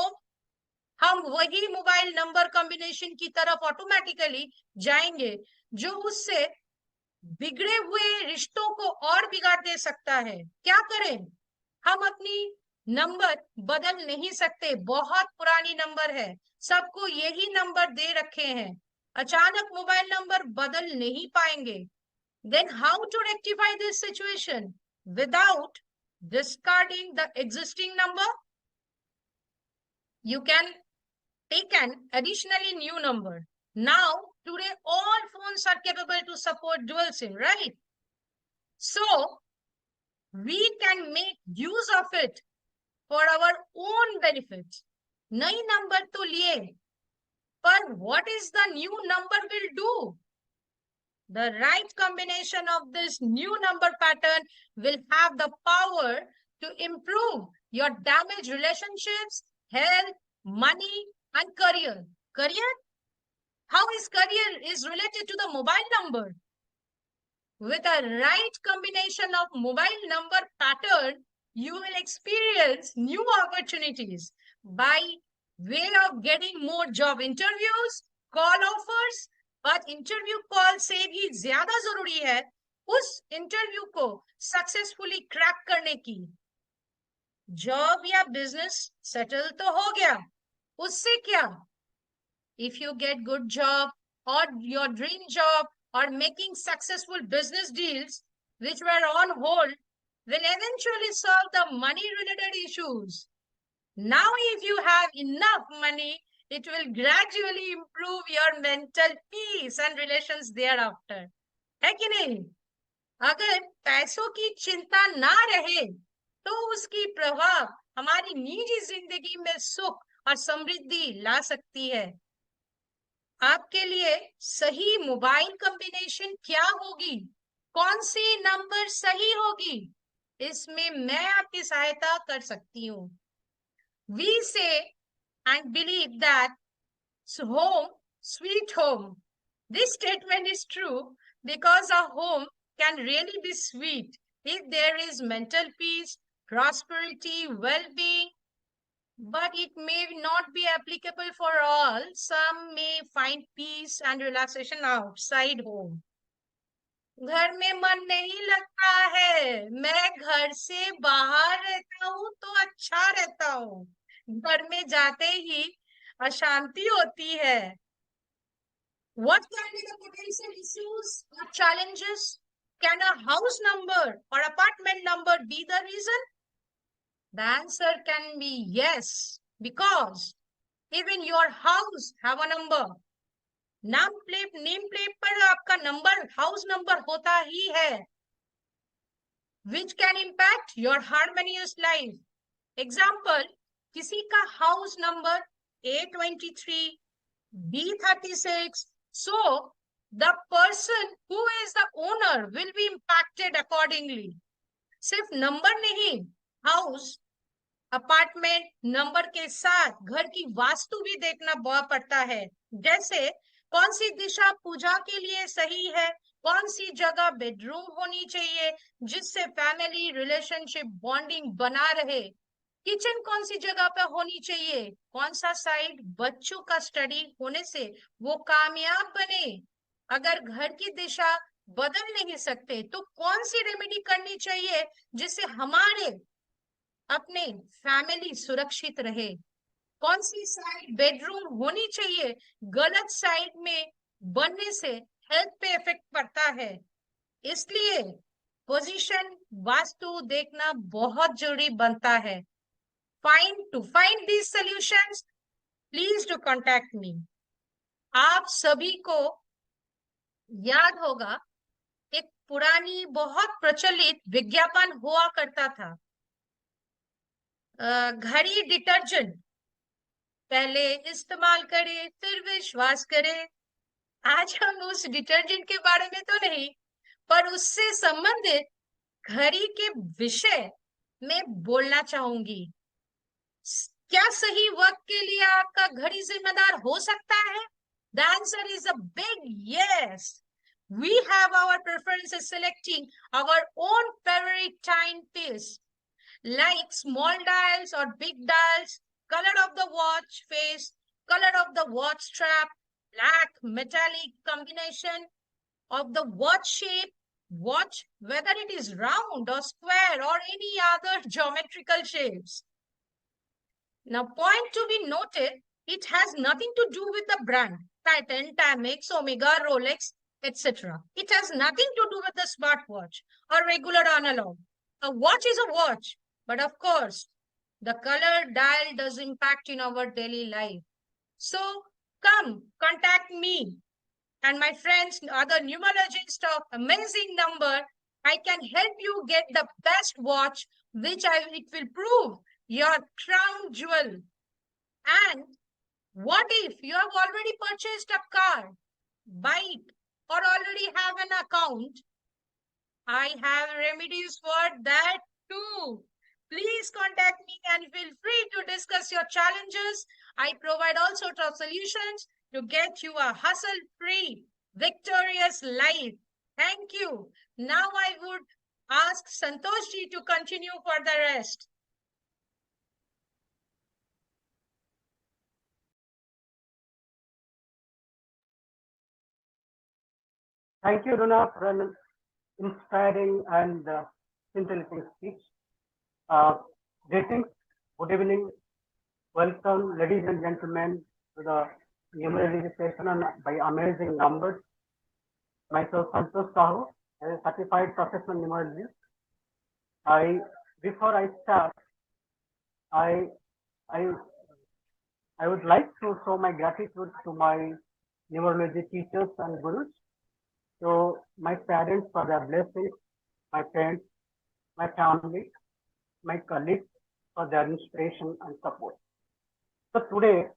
हम वही मोबाइल नंबर कॉम्बिनेशन की तरफ ऑटोमेटिकली जाएंगे जो उससे बिगड़े हुए रिश्तों को और बिगाड़ दे सकता है। क्या करें, हम अपनी नंबर बदल नहीं सकते, बहुत पुरानी नंबर है, सबको यही नंबर दे रखे हैं, अचानक मोबाइल नंबर बदल नहीं पाएंगे। Then how to rectify this situation without discarding the existing number? You can take an additionally new number. Now, today all phones are capable to support dual SIM, right? So, we can make use of it for our own benefit. नई number तो लिए, पर what is the new number will do? The right combination of this new number pattern will have the power to improve your damaged relationships, health, money, and career. Career? How is career is related to the mobile number? With a right combination of mobile number pattern, you will experience new opportunities by way of getting more job interviews, call offers, but interview call से भी ज्यादा जरूरी है उस interview को successfully crack करने की। Job या बिजनेस सेटल तो हो गया, उससे क्या? If you get good job or your dream job or making successful business deals which were on hold will eventually solve the money related issues. Now if you have enough money, it will gradually improve your mental peace and relations thereafter. है कि नहीं? अगर पैसों की चिंता ना रहे तो उसकी प्रभाव हमारी निजी जिंदगी में सुख और समृद्धि ला सकती है। आपके लिए सही मोबाइल कॉम्बिनेशन क्या होगी, कौन सी नंबर सही होगी, इसमें मैं आपकी सहायता कर सकती हूँ। We say and believe that home, sweet home. This statement is true because a home can really be sweet if there is mental peace, prosperity, well-being, but it may not be applicable for all. Some may find peace and relaxation outside home. घर में मन नहीं लगता है, मैं घर से बाहर रहता हूँ तो अच्छा रहता हूँ, घर में जाते ही अशांति होती है। What can be the potential issues or challenges? Can a house number or apartment number be the reason? The answer can be yes, because even your house have a number. Name plate पर आपका number house number होता ही है, which can impact your harmonious life. Example, किसी का house number A23, B36, so the person who is the owner will be impacted accordingly. सिर्फ number नहीं, house apartment number के साथ घर की वास्तु भी देखना बहुत पड़ता है। जैसे कौन सी दिशा पूजा के लिए सही है, कौन सी जगह बेडरूम होनी चाहिए जिससे फैमिली रिलेशनशिप बॉन्डिंग बना रहे, किचन कौन सी जगह पे होनी चाहिए, कौन सा साइड बच्चों का स्टडी होने से वो कामयाब बने। अगर घर की दिशा बदल नहीं सकते तो कौन सी रेमेडी करनी चाहिए जिससे हमारे अपने फैमिली सुरक्षित रहे। कौन सी साइड बेडरूम होनी चाहिए, गलत साइड में बनने से हेल्थ पे इफेक्ट पड़ता है। इसलिए पोजीशन वास्तु देखना बहुत जरूरी बनता है। To find these solutions, please do contact me. आप सभी को याद होगा, एक पुरानी बहुत प्रचलित विज्ञापन हुआ करता था, घड़ी डिटर्जेंट पहले इस्तेमाल करें फिर विश्वास करें। आज हम उस डिटर्जेंट के बारे में तो नहीं, पर उससे संबंधित घड़ी के विषय में बोलना चाहूंगी। क्या सही वक्त के लिए आपका घड़ी जिम्मेदार हो सकता है? The answer is a big yes. We have our preferences selecting our own favorite timepiece, like small dials or big dials, color of the watch face, color of the watch strap, black metallic combination of the watch shape, watch whether it is round or square or any other geometrical shapes. Now, point to be noted, it has nothing to do with the brand, Titan, Timex, Omega, Rolex, etc. It has nothing to do with the smartwatch or regular analog. A watch is a watch, but of course, the color dial does impact in our daily life. So, come, contact me and my friends, other numerologists of amazing number. I can help you get the best watch, it will prove your crown jewel. And what if you have already purchased a car, bike, or already have an account? I have remedies for that too. Please contact me and feel free to discuss your challenges. I provide all sorts of solutions to get you a hustle-free, victorious life. Thank you. Now I would ask Santosh ji to continue for the rest. Thank you, Runa, for an inspiring and scintillating speech. Greetings, good evening, welcome, ladies and gentlemen, to the numerology session by Amazing Numbers. Myself, Santosh Sahu, a certified professional numerologist. Before I start, I would like to show my gratitude to my numerology teachers and gurus. So my parents for their blessings, my friends, my family, my colleagues for their inspiration and support. So today,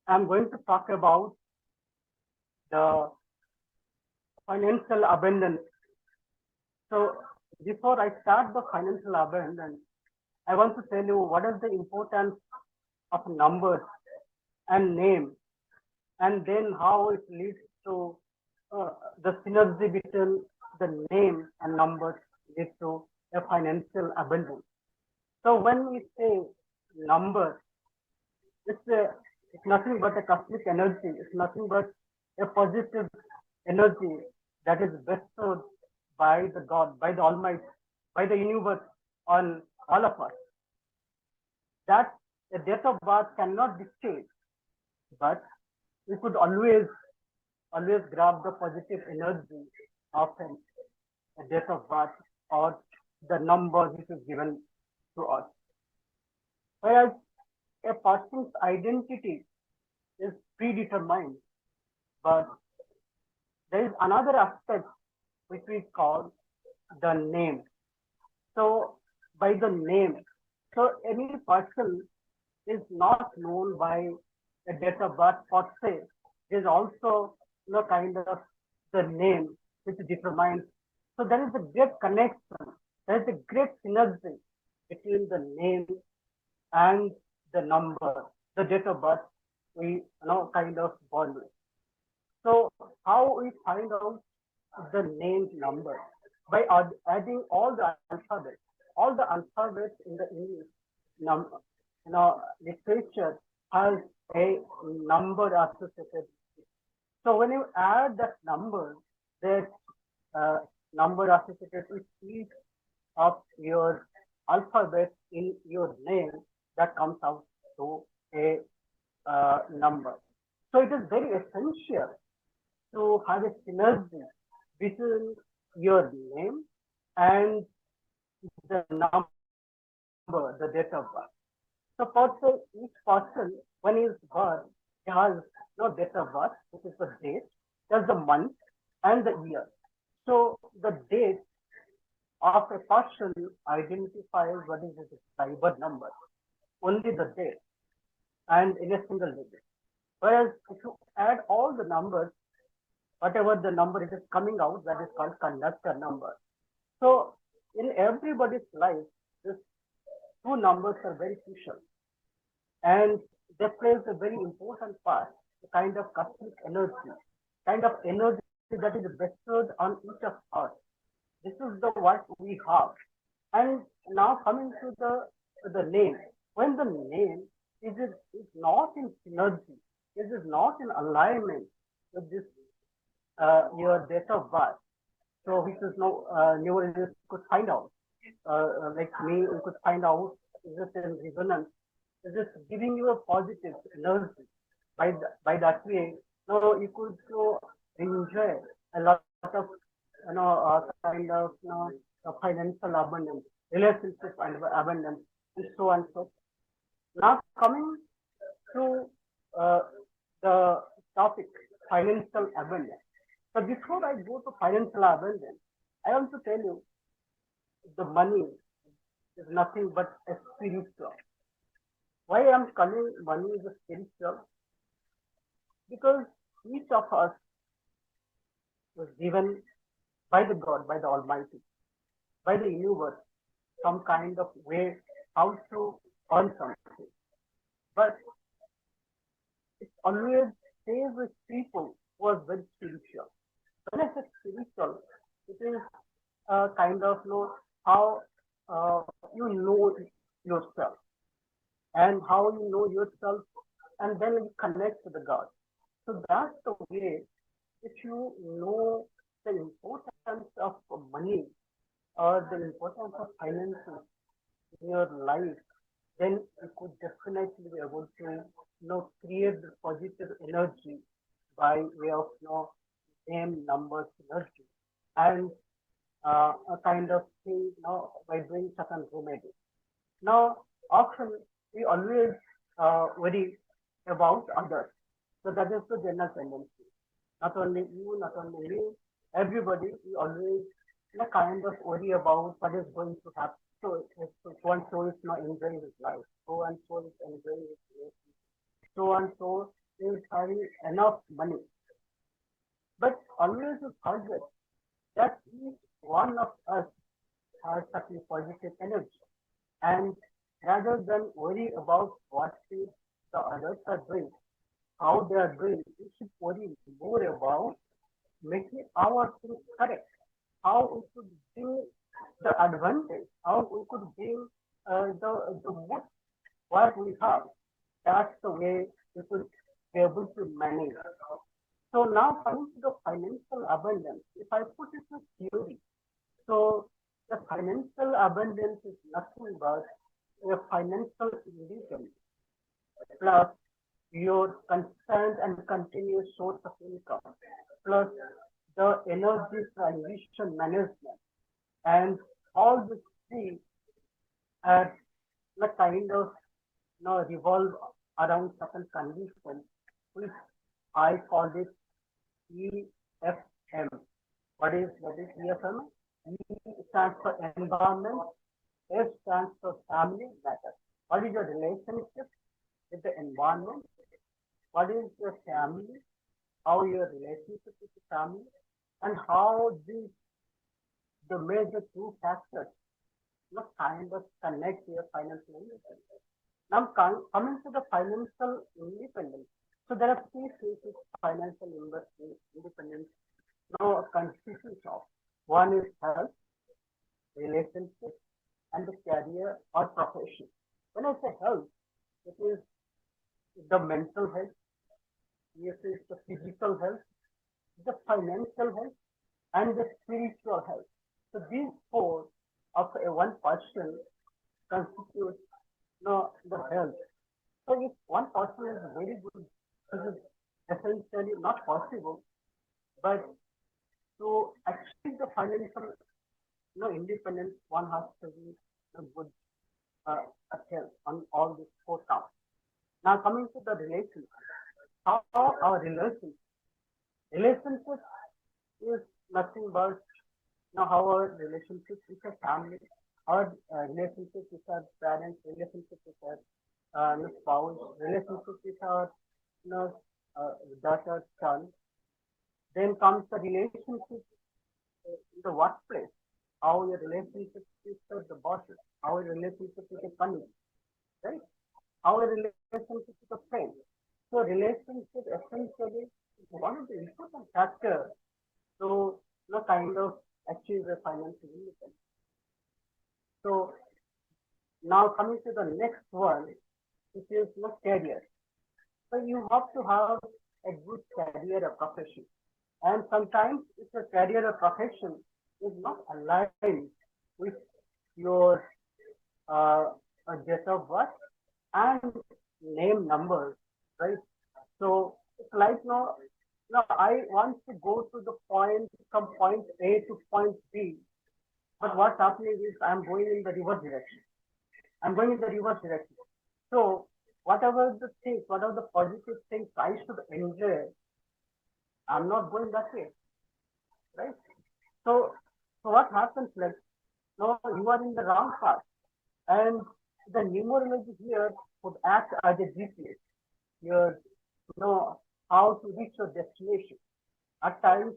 I'm going to talk about the financial abundance. So before I start the financial abundance, I want to tell you what is the importance of numbers and name, and then how it leads to the synergy between the name and numbers leads to a financial abundance. So when we say number, it's nothing but a cosmic energy. It's nothing but a positive energy that is bestowed by the God, by the Almighty, by the universe on all of us. That a date of birth cannot be changed, but we could always grab the positive energy of a date of birth or the number which is given to us. Whereas a person's identity is predetermined, but there is another aspect which we call the name. So by the name, so any person is not known by a date of birth per se. There is also kind of the name which determines. So there is a great connection. There is a great synergy between the name and the number, the date of birth we kind of born with. So how we find out the name number? By adding all the alphabets in the English literature has a number associated. So when you add that number, there's number associated with each of your alphabet in your name that comes out to a number. So it is very essential to have a synergy between your name and the number, the date of birth. So for say each person, when he is born, he has no date of birth, which is the date, there's the month and the year. So the date of a person identifies what is his cyber number, only the date and in a single digit. Whereas if you add all the numbers, whatever the number it is coming out, that is called conductor number. So in everybody's life, these two numbers are very crucial and they plays a very important part, the kind of cosmic energy, kind of energy that is bestowed on each of us. This is the what we have. And now coming to the name, when the name is not in synergy, it is not in alignment with this your date of birth. So which is no neurologist could find out. Like me, we could find out is this in resonance? Is this giving you a positive energy? By that way, you could enjoy a lot of kind of financial abundance, relationship and abundance, and so on. So now coming to the topic financial abundance. So before I go to financial abundance, I want to tell you the money is nothing but a spiritual. Why I am calling money is a spiritual? Because each of us was given by the God, by the Almighty, by the universe, some kind of way how to earn something. But it always stays with people who are very spiritual. When I say spiritual, it is kind of how you know yourself and how you know yourself, and then you connect to the God. So that's the way. If you know the importance of money or the importance of finances in your life, then you could definitely be able to create the positive energy by way of name, numbers, energy, and a kind of thing by doing certain remedy. Now, often we always worry about others. So that is the general tendency. Not only you, not only me, everybody, we always kind of worry about what is going to happen. So if so and so is not enjoying his life, so and so is enjoying his life, so and so is having enough money. But always forget that each one of us has such a positive energy. And rather than worry about what the others are doing, how they are doing, we should worry more about making our things correct, how we could bring the advantage, how we could bring the most what we have. That's the way we could be able to manage. So now coming to the financial abundance, if I put it in theory, so the financial abundance is nothing but a financial independence plus your constant and continuous source of income plus the energy transition management, and all these three are the kind of revolve around certain conditions, which I call it EFM. What is EFM? E stands for environment, S stands for family matter. What is your relationship with the environment? What is your family? How your relationship with the family? And how the major two factors kind of connect to your financial independence. Now coming to the financial independence. So there are three phases of financial independence now constitutes of. One is health, relationship, and the career or profession. When I say health, it is the mental health, it is the physical health, the financial health, and the spiritual health. So these four of a one person constitutes the health. So if one person is very good, this is essentially not possible. But to achieve the financial independence, one has to be a good health on all these four counts. Now coming to the relationship, how our relationship is nothing but how our relationship with our family, our relationship with our parents, relationship with our spouse, relationship with our daughter, son. Then comes the relationship in the workplace, how your relationship with the bosses, how your relationship with the colleagues, right? How your relationship with the friends. So relationship essentially is one of the important factors to kind of achieve a financial independence. So now coming to the next one, which is career. So you have to have a good career or profession. And sometimes if your career or profession is not aligned with your date of birth and name numbers, right? So it's like now I want to go to the point from point A to point B, but what's happening is I'm going in the reverse direction. So whatever the positive things I should enjoy, I'm not going that way, right? So what happens like, no, you are in the wrong path, and the numerology here would act as a GPS. You know how to reach your destination. At times,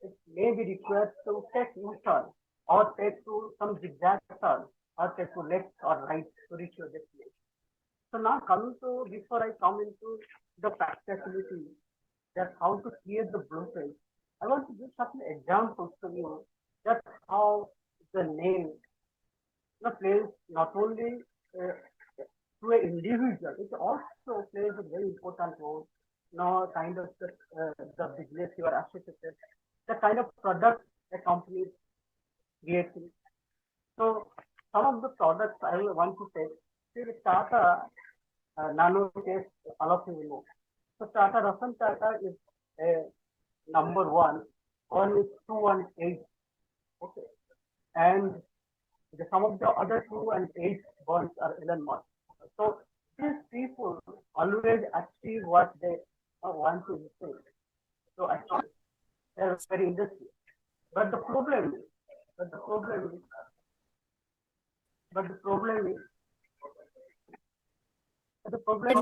it may be required to take U-turn or take to some zigzag turn or take to left or right to reach your destination. So now before I come into the practicality, that how to create the blueprint, I want to give certain examples to you that how the name plays not only to an individual, it also plays a very important role. Kind of the business you are associated, the kind of product a company is creating. So some of the products I want to take. See, Tata Nano case, all of you know. So Tata Ratan Tata is number one. One is 218. Okay, and some of the other 2 and 8 bonds are Elon Musk. So these people always achieve what they want to say. So actually, they're very industrial. But the problem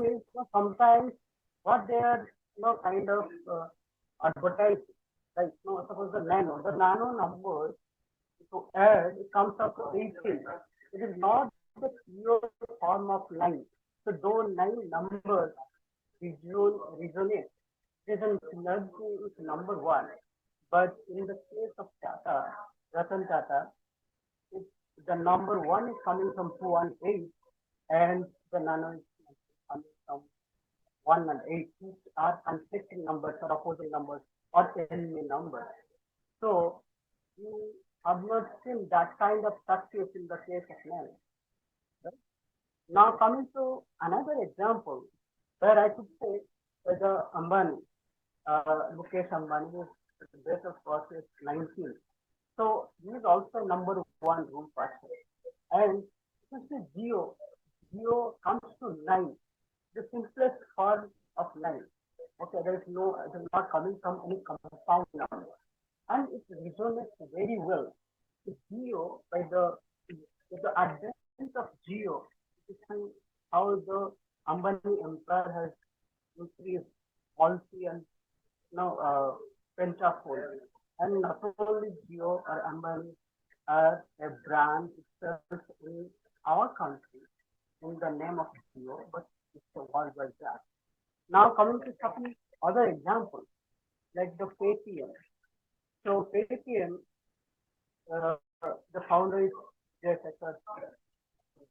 is sometimes what they are kind of advertising. Like suppose the nano numbers to add, it comes up to 18. It is not the pure form of 9. So those 9 numbers resonate. It is an synergy with number 1. But in the case of Ratan Tata, the number 1 is coming from 2 and 8, and the nano is coming from 1 and 8, which are conflicting numbers or opposing numbers or enemy numbers. So you have not seen that kind of success in the case of man. Right? Now coming to another example, where I could say the Ambani, Mukesh Ambani, his date of birth is 19. So he is also number 1 room person. And this is Geo. Geo comes to 9, the simplest form of 9. Okay, it is not coming from any compound number. And it resonates very well. The Geo, by the advent of Geo, you see how the Ambani empire has increased multi and pentafold. And not only Geo or Ambani are a brand itself in our country in the name of Geo, but it's a worldwide brand. Now coming to some other examples, like the Paytm. So Paytm, the founder is Jay Shankar,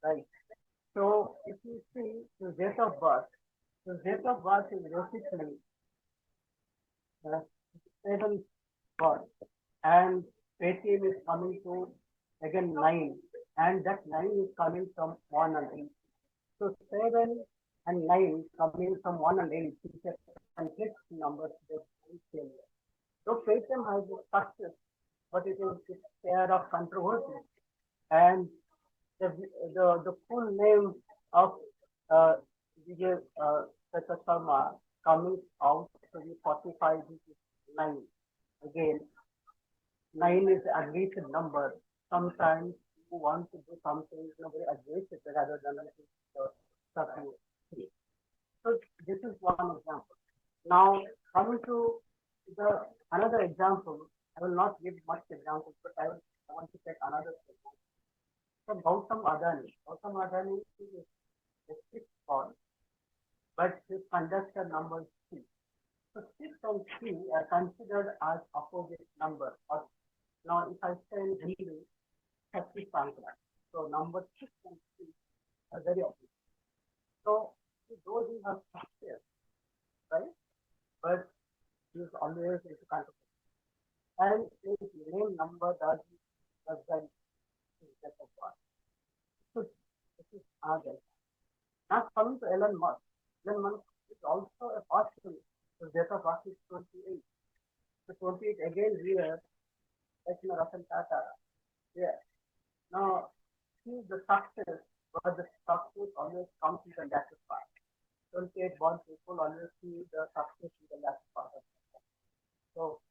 right? So if you see the date of birth is basically 7 birth, and Paytm is coming to again 9. and that 9 is coming from 1 and 8. So 7 and 9 coming from 1 and 8 is a complex numbers that we failure. So Paytm has a success, but it is a pair of controversy. And the full name of Vijay Seta Sharma coming out to be 45 is 9. Again, 9 is aggressive number. Sometimes you want to do something very aggressive rather than something. So this is one example. Now coming to the another example, I will not give much examples, but I want to take another example. So Gautam Adani is a 6 call, but his conductor number 3. So 6 and 3 are considered as opposite number. Or now if I say really 30 pancreas, so number 6 and 3 are very opposite. So those who have success, right? But he is always into control. And his name number does that is of one. So this is another. Now coming to Elon Musk. Elon Musk is also a partial. So date of birth is 28. So 28 again here, like Ratan Tata. Yeah. Now see the success, but the success always comes in the latter part. 28 born people always see the success in the latter part of the life. So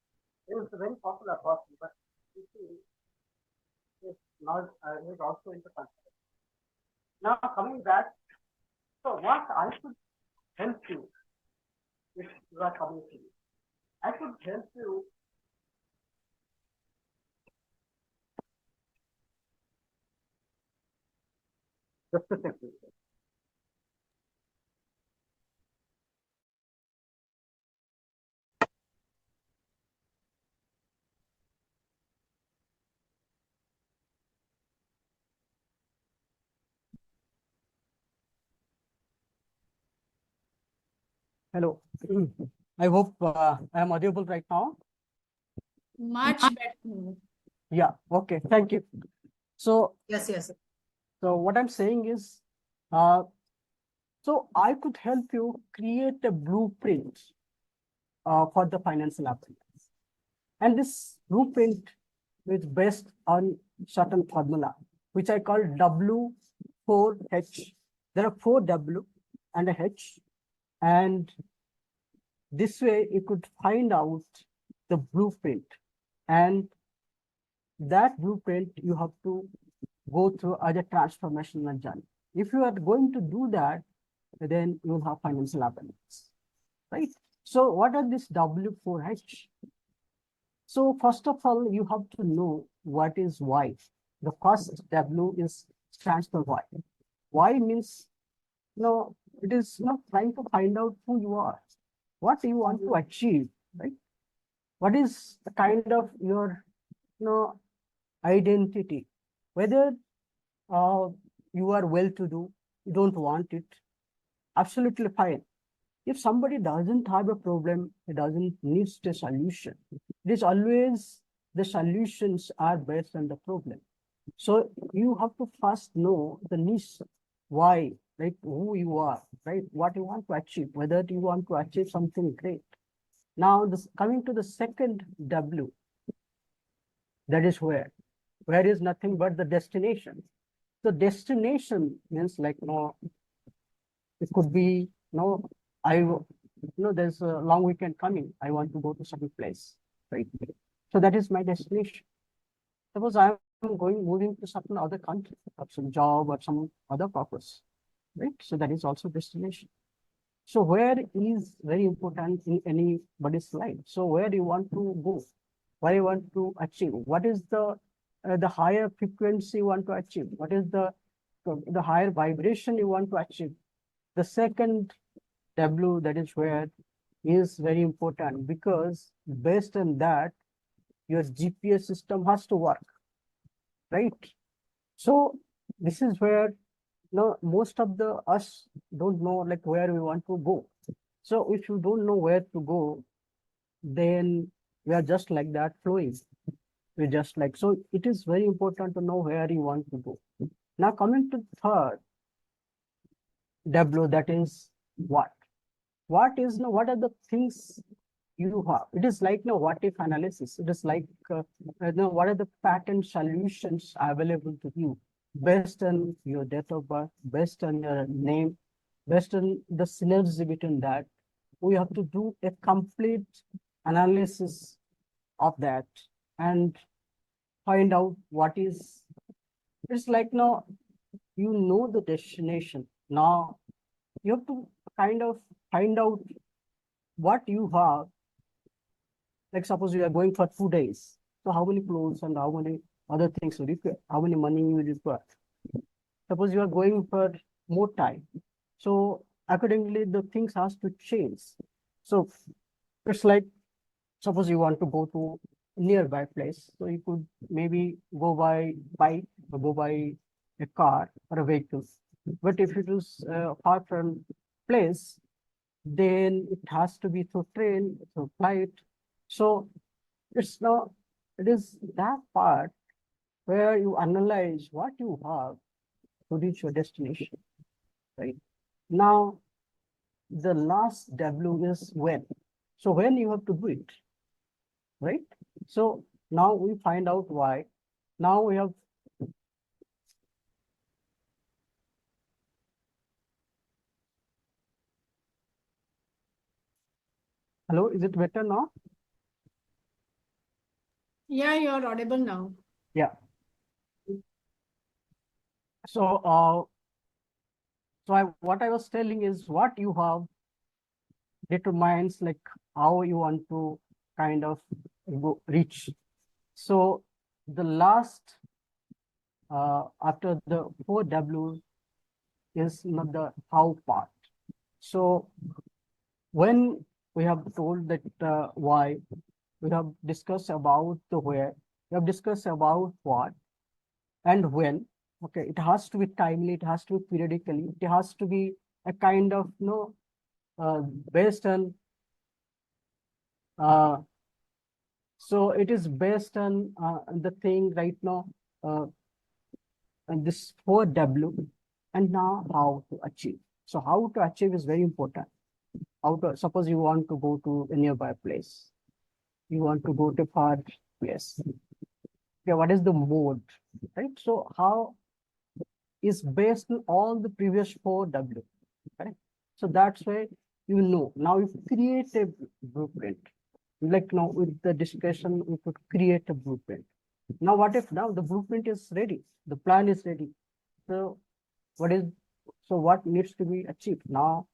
it is a very popular person, but you see, it's not is also into consideration. Now coming back, so what I could help you if you are coming to me. I could help you just a second. Hello. I hope I am audible right now. Much better. Yeah. Okay. Thank you. So, Yes. so what I'm saying is, so I could help you create a blueprint for the financial abundance. And this blueprint is based on certain formula, which I call W4H. There are 4 W and a H. And this way you could find out the blueprint. And that blueprint you have to go through as a transformational journey. If you are going to do that, then you will have financial abundance, right? So what are this W4H? So first of all, you have to know what is Y. The first W stands for Y. Y means, it is trying to find out who you are, what you want to achieve, right? What is the kind of your, identity, whether you are well-to-do, you don't want it, absolutely fine. If somebody doesn't have a problem, it doesn't need a solution. It is always the solutions are based on the problem. So you have to first know the niche, why, right? Who you are, right? What you want to achieve, whether you want to achieve something great. Now, coming to the second W, that is where is nothing but the destination. So destination means like, it could be, there's a long weekend coming. I want to go to some place, right? So that is my destination. Suppose I'm moving to some other country, or some job or some other purpose, right? So that is also destination. So where is very important in anybody's life. So where you want to go, what you want to achieve, what is the higher frequency you want to achieve, what is the higher vibration you want to achieve. The second W, that is where, is very important, because based on that, your GPS system has to work, right? So this is where most of us don't know like where we want to go. So if you don't know where to go, then we are just like that flowing. We just like, so it is very important to know where you want to go. Now coming to the third W, that is what? What is now? What are the things you have? It is like no what if analysis. It is like what are the pattern solutions available to you based on your date of birth, based on your name, based on the synergy between that. We have to do a complete analysis of that and find out what is. It's like now you know the destination. Now you have to kind of find out what you have. Like suppose you are going for 2 days. So how many clothes and how many other things you require? How many money you require? Suppose you are going for more time. So accordingly, the things has to change. So it's like, suppose you want to go to a nearby place. So you could maybe go by bike or go by a car or a vehicle. But if it is far from place, then it has to be through train, through flight. So it's not, it is that part where you analyze what you have to reach your destination, right? Now, the last W is when. So when you have to do it, right? So now we find out why. Now we have hello, is it better now? Yeah, you're audible now. Yeah. So what I was telling is what you have determines like how you want to kind of reach. So the last after the 4W is not the how part. So when we have told that why, we have discussed about the where, we have discussed about what and when. Okay, it has to be timely, it has to be periodically, it has to be a kind of based on so it is based on the thing right now and this 4W and now how to achieve. So how to achieve is very important. How to, suppose you want to go to a nearby place, you want to go to far place. Okay, what is the mode, right? So how is based on all the previous 4W, right? So that's why you know. Now you create a blueprint. Like now with the discussion, we could create a blueprint. Now what if now the blueprint is ready, the plan is ready. So what needs to be achieved? Now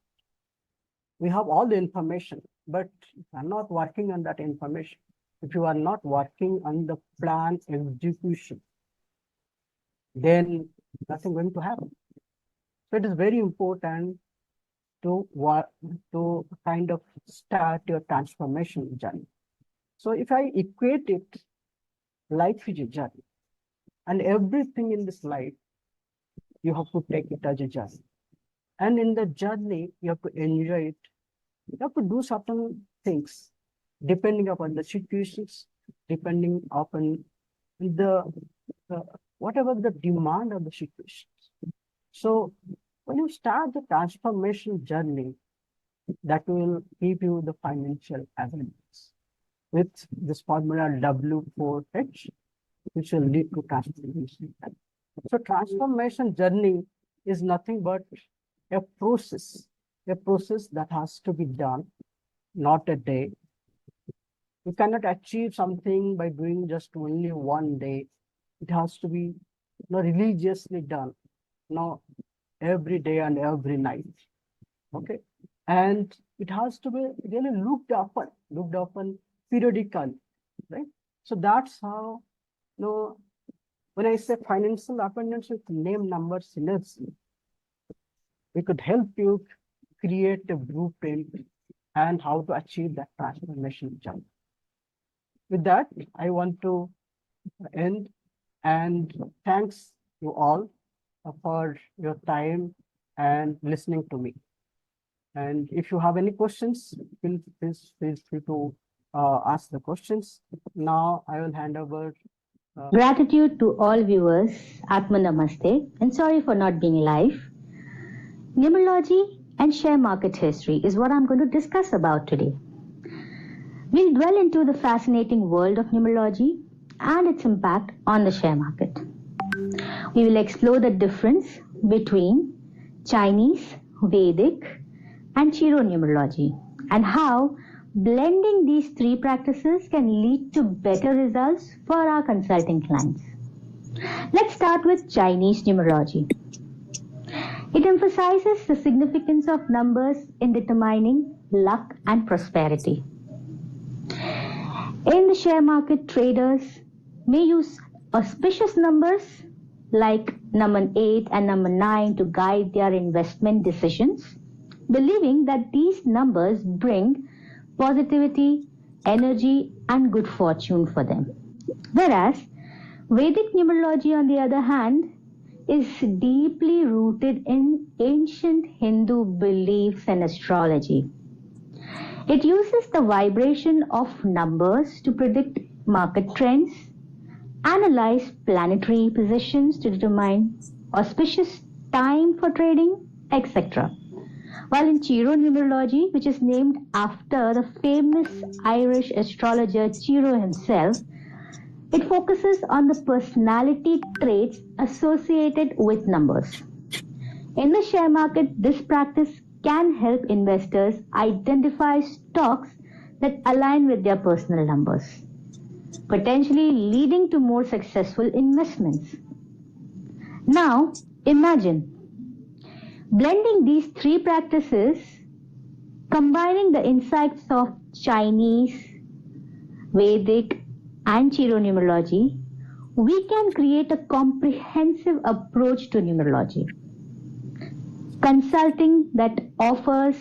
we have all the information, but I'm not working on that information. If you are not working on the plan execution, then nothing going to happen. So it is very important to kind of start your transformation journey. So if I equate it, life is a journey, and everything in this life, you have to take it as a journey. And in the journey, you have to enjoy it. You have to do certain things depending upon the situations, depending upon the whatever the demand of the situations. So when you start the transformation journey, that will give you the financial abundance with this formula W4H, which will lead to transformation. So transformation journey is nothing but a process that has to be done, not a day. You cannot achieve something by doing just only one day. It has to be religiously done, every day and every night. Okay, and it has to be really looked upon periodically, right? So that's how when I say financial abundance with name, number, synergy, we could help you create a blueprint and how to achieve that transformation journey. With that, I want to end and thanks you all for your time and listening to me. And if you have any questions, please feel free to ask the questions. Now I will hand over Gratitude to all viewers, Atma Namaste, and sorry for not being live. Numerology and share market history is what I'm going to discuss about today. We'll dwell into the fascinating world of numerology and its impact on the share market. We will explore the difference between Chinese, Vedic, and Chiro numerology and how blending these three practices can lead to better results for our consulting clients. Let's start with Chinese numerology. It emphasizes the significance of numbers in determining luck and prosperity. In the share market, traders may use auspicious numbers like number 8 and number 9 to guide their investment decisions, believing that these numbers bring positivity, energy, and good fortune for them. Whereas Vedic numerology, on the other hand, is deeply rooted in ancient Hindu beliefs and astrology. It uses the vibration of numbers to predict market trends, analyze planetary positions to determine auspicious time for trading, etc. While in Chiro numerology, which is named after the famous Irish astrologer Chiro himself, it focuses on the personality traits associated with numbers. In the share market, this practice can help investors identify stocks that align with their personal numbers, potentially leading to more successful investments. Now, imagine blending these three practices, combining the insights of Chinese, Vedic, and Chiro numerology, we can create a comprehensive approach to numerology. Consulting that offers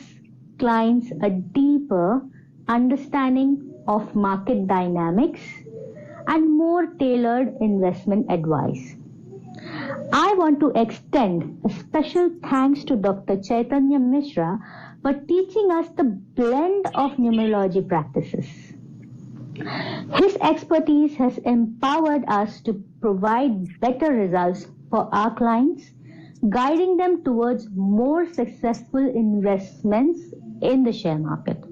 clients a deeper understanding of market dynamics and more tailored investment advice. I want to extend a special thanks to Dr. Chaitanya Mishra for teaching us the blend of numerology practices. His expertise has empowered us to provide better results for our clients, guiding them towards more successful investments in the share market.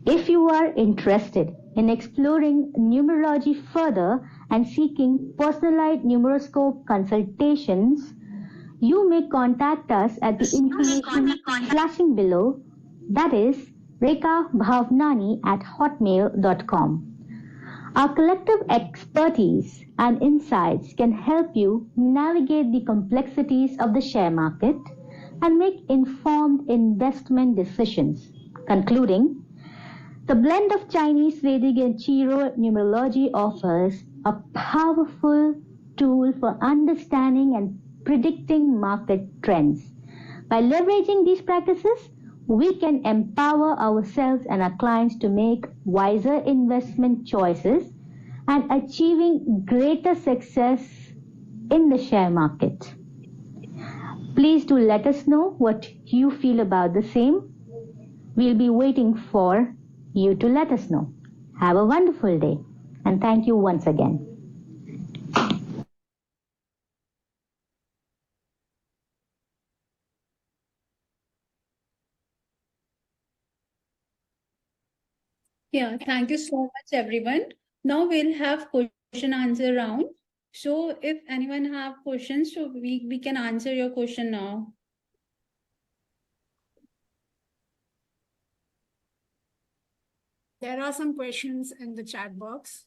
If you are interested in exploring numerology further and seeking personalized numeroscope consultations, you may contact us at the information flashing below, that is rekabhavnani@hotmail.com. Our collective expertise and insights can help you navigate the complexities of the share market and make informed investment decisions. Concluding, the blend of Chinese, Vedic, and Chiro numerology offers a powerful tool for understanding and predicting market trends. By leveraging these practices, we can empower ourselves and our clients to make wiser investment choices and achieving greater success in the share market. Please do let us know what you feel about the same. We'll be waiting for you to let us know. Have a wonderful day, and thank you once again. Yeah, thank you so much, everyone. Now we'll have question answer round. So if anyone have questions, so we can answer your question now. There are some questions in the chat box.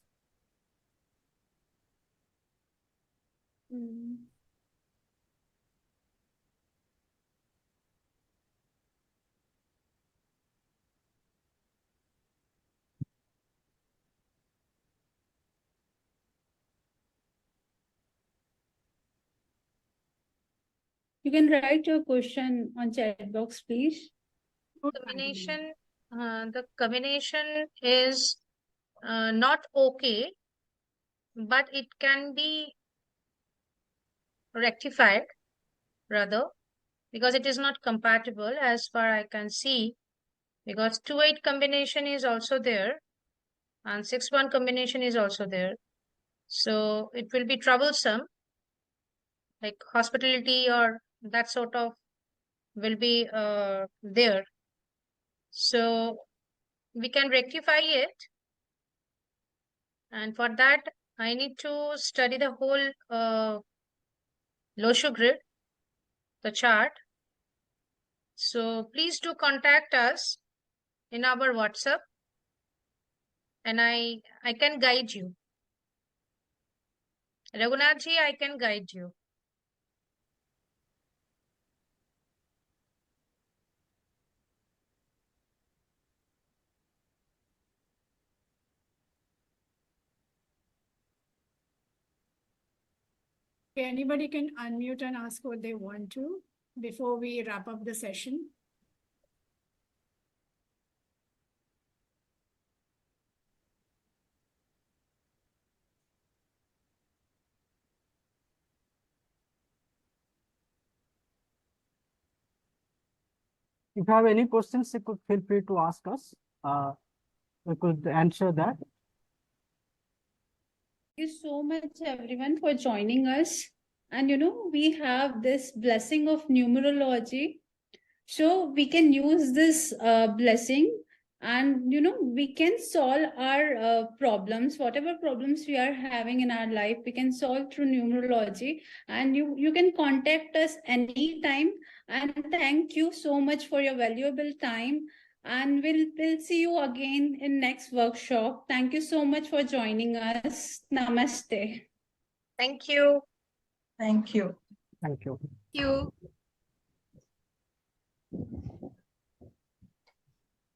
You can write your question on chat box, please. The combination is not okay, but it can be rectified rather, because it is not compatible as far I can see, because 2-8 combination is also there and 6-1 combination is also there. So it will be troublesome, like hospitality or that sort of will be there. So we can rectify it. And for that, I need to study the whole Losho grid, the chart. So please do contact us in our WhatsApp, and I can guide you. Raghunath ji, I can guide you. Okay, anybody can unmute and ask what they want to before we wrap up the session. If you have any questions, you could feel free to ask us. We could answer that. Thank you so much, everyone, for joining us. And we have this blessing of numerology. So we can use this blessing, and we can solve our problems, whatever problems we are having in our life, we can solve through numerology. And you can contact us anytime. And thank you so much for your valuable time. And we'll see you again in next workshop. Thank you so much for joining us. Namaste. Thank you. Thank you. Thank you. Thank you.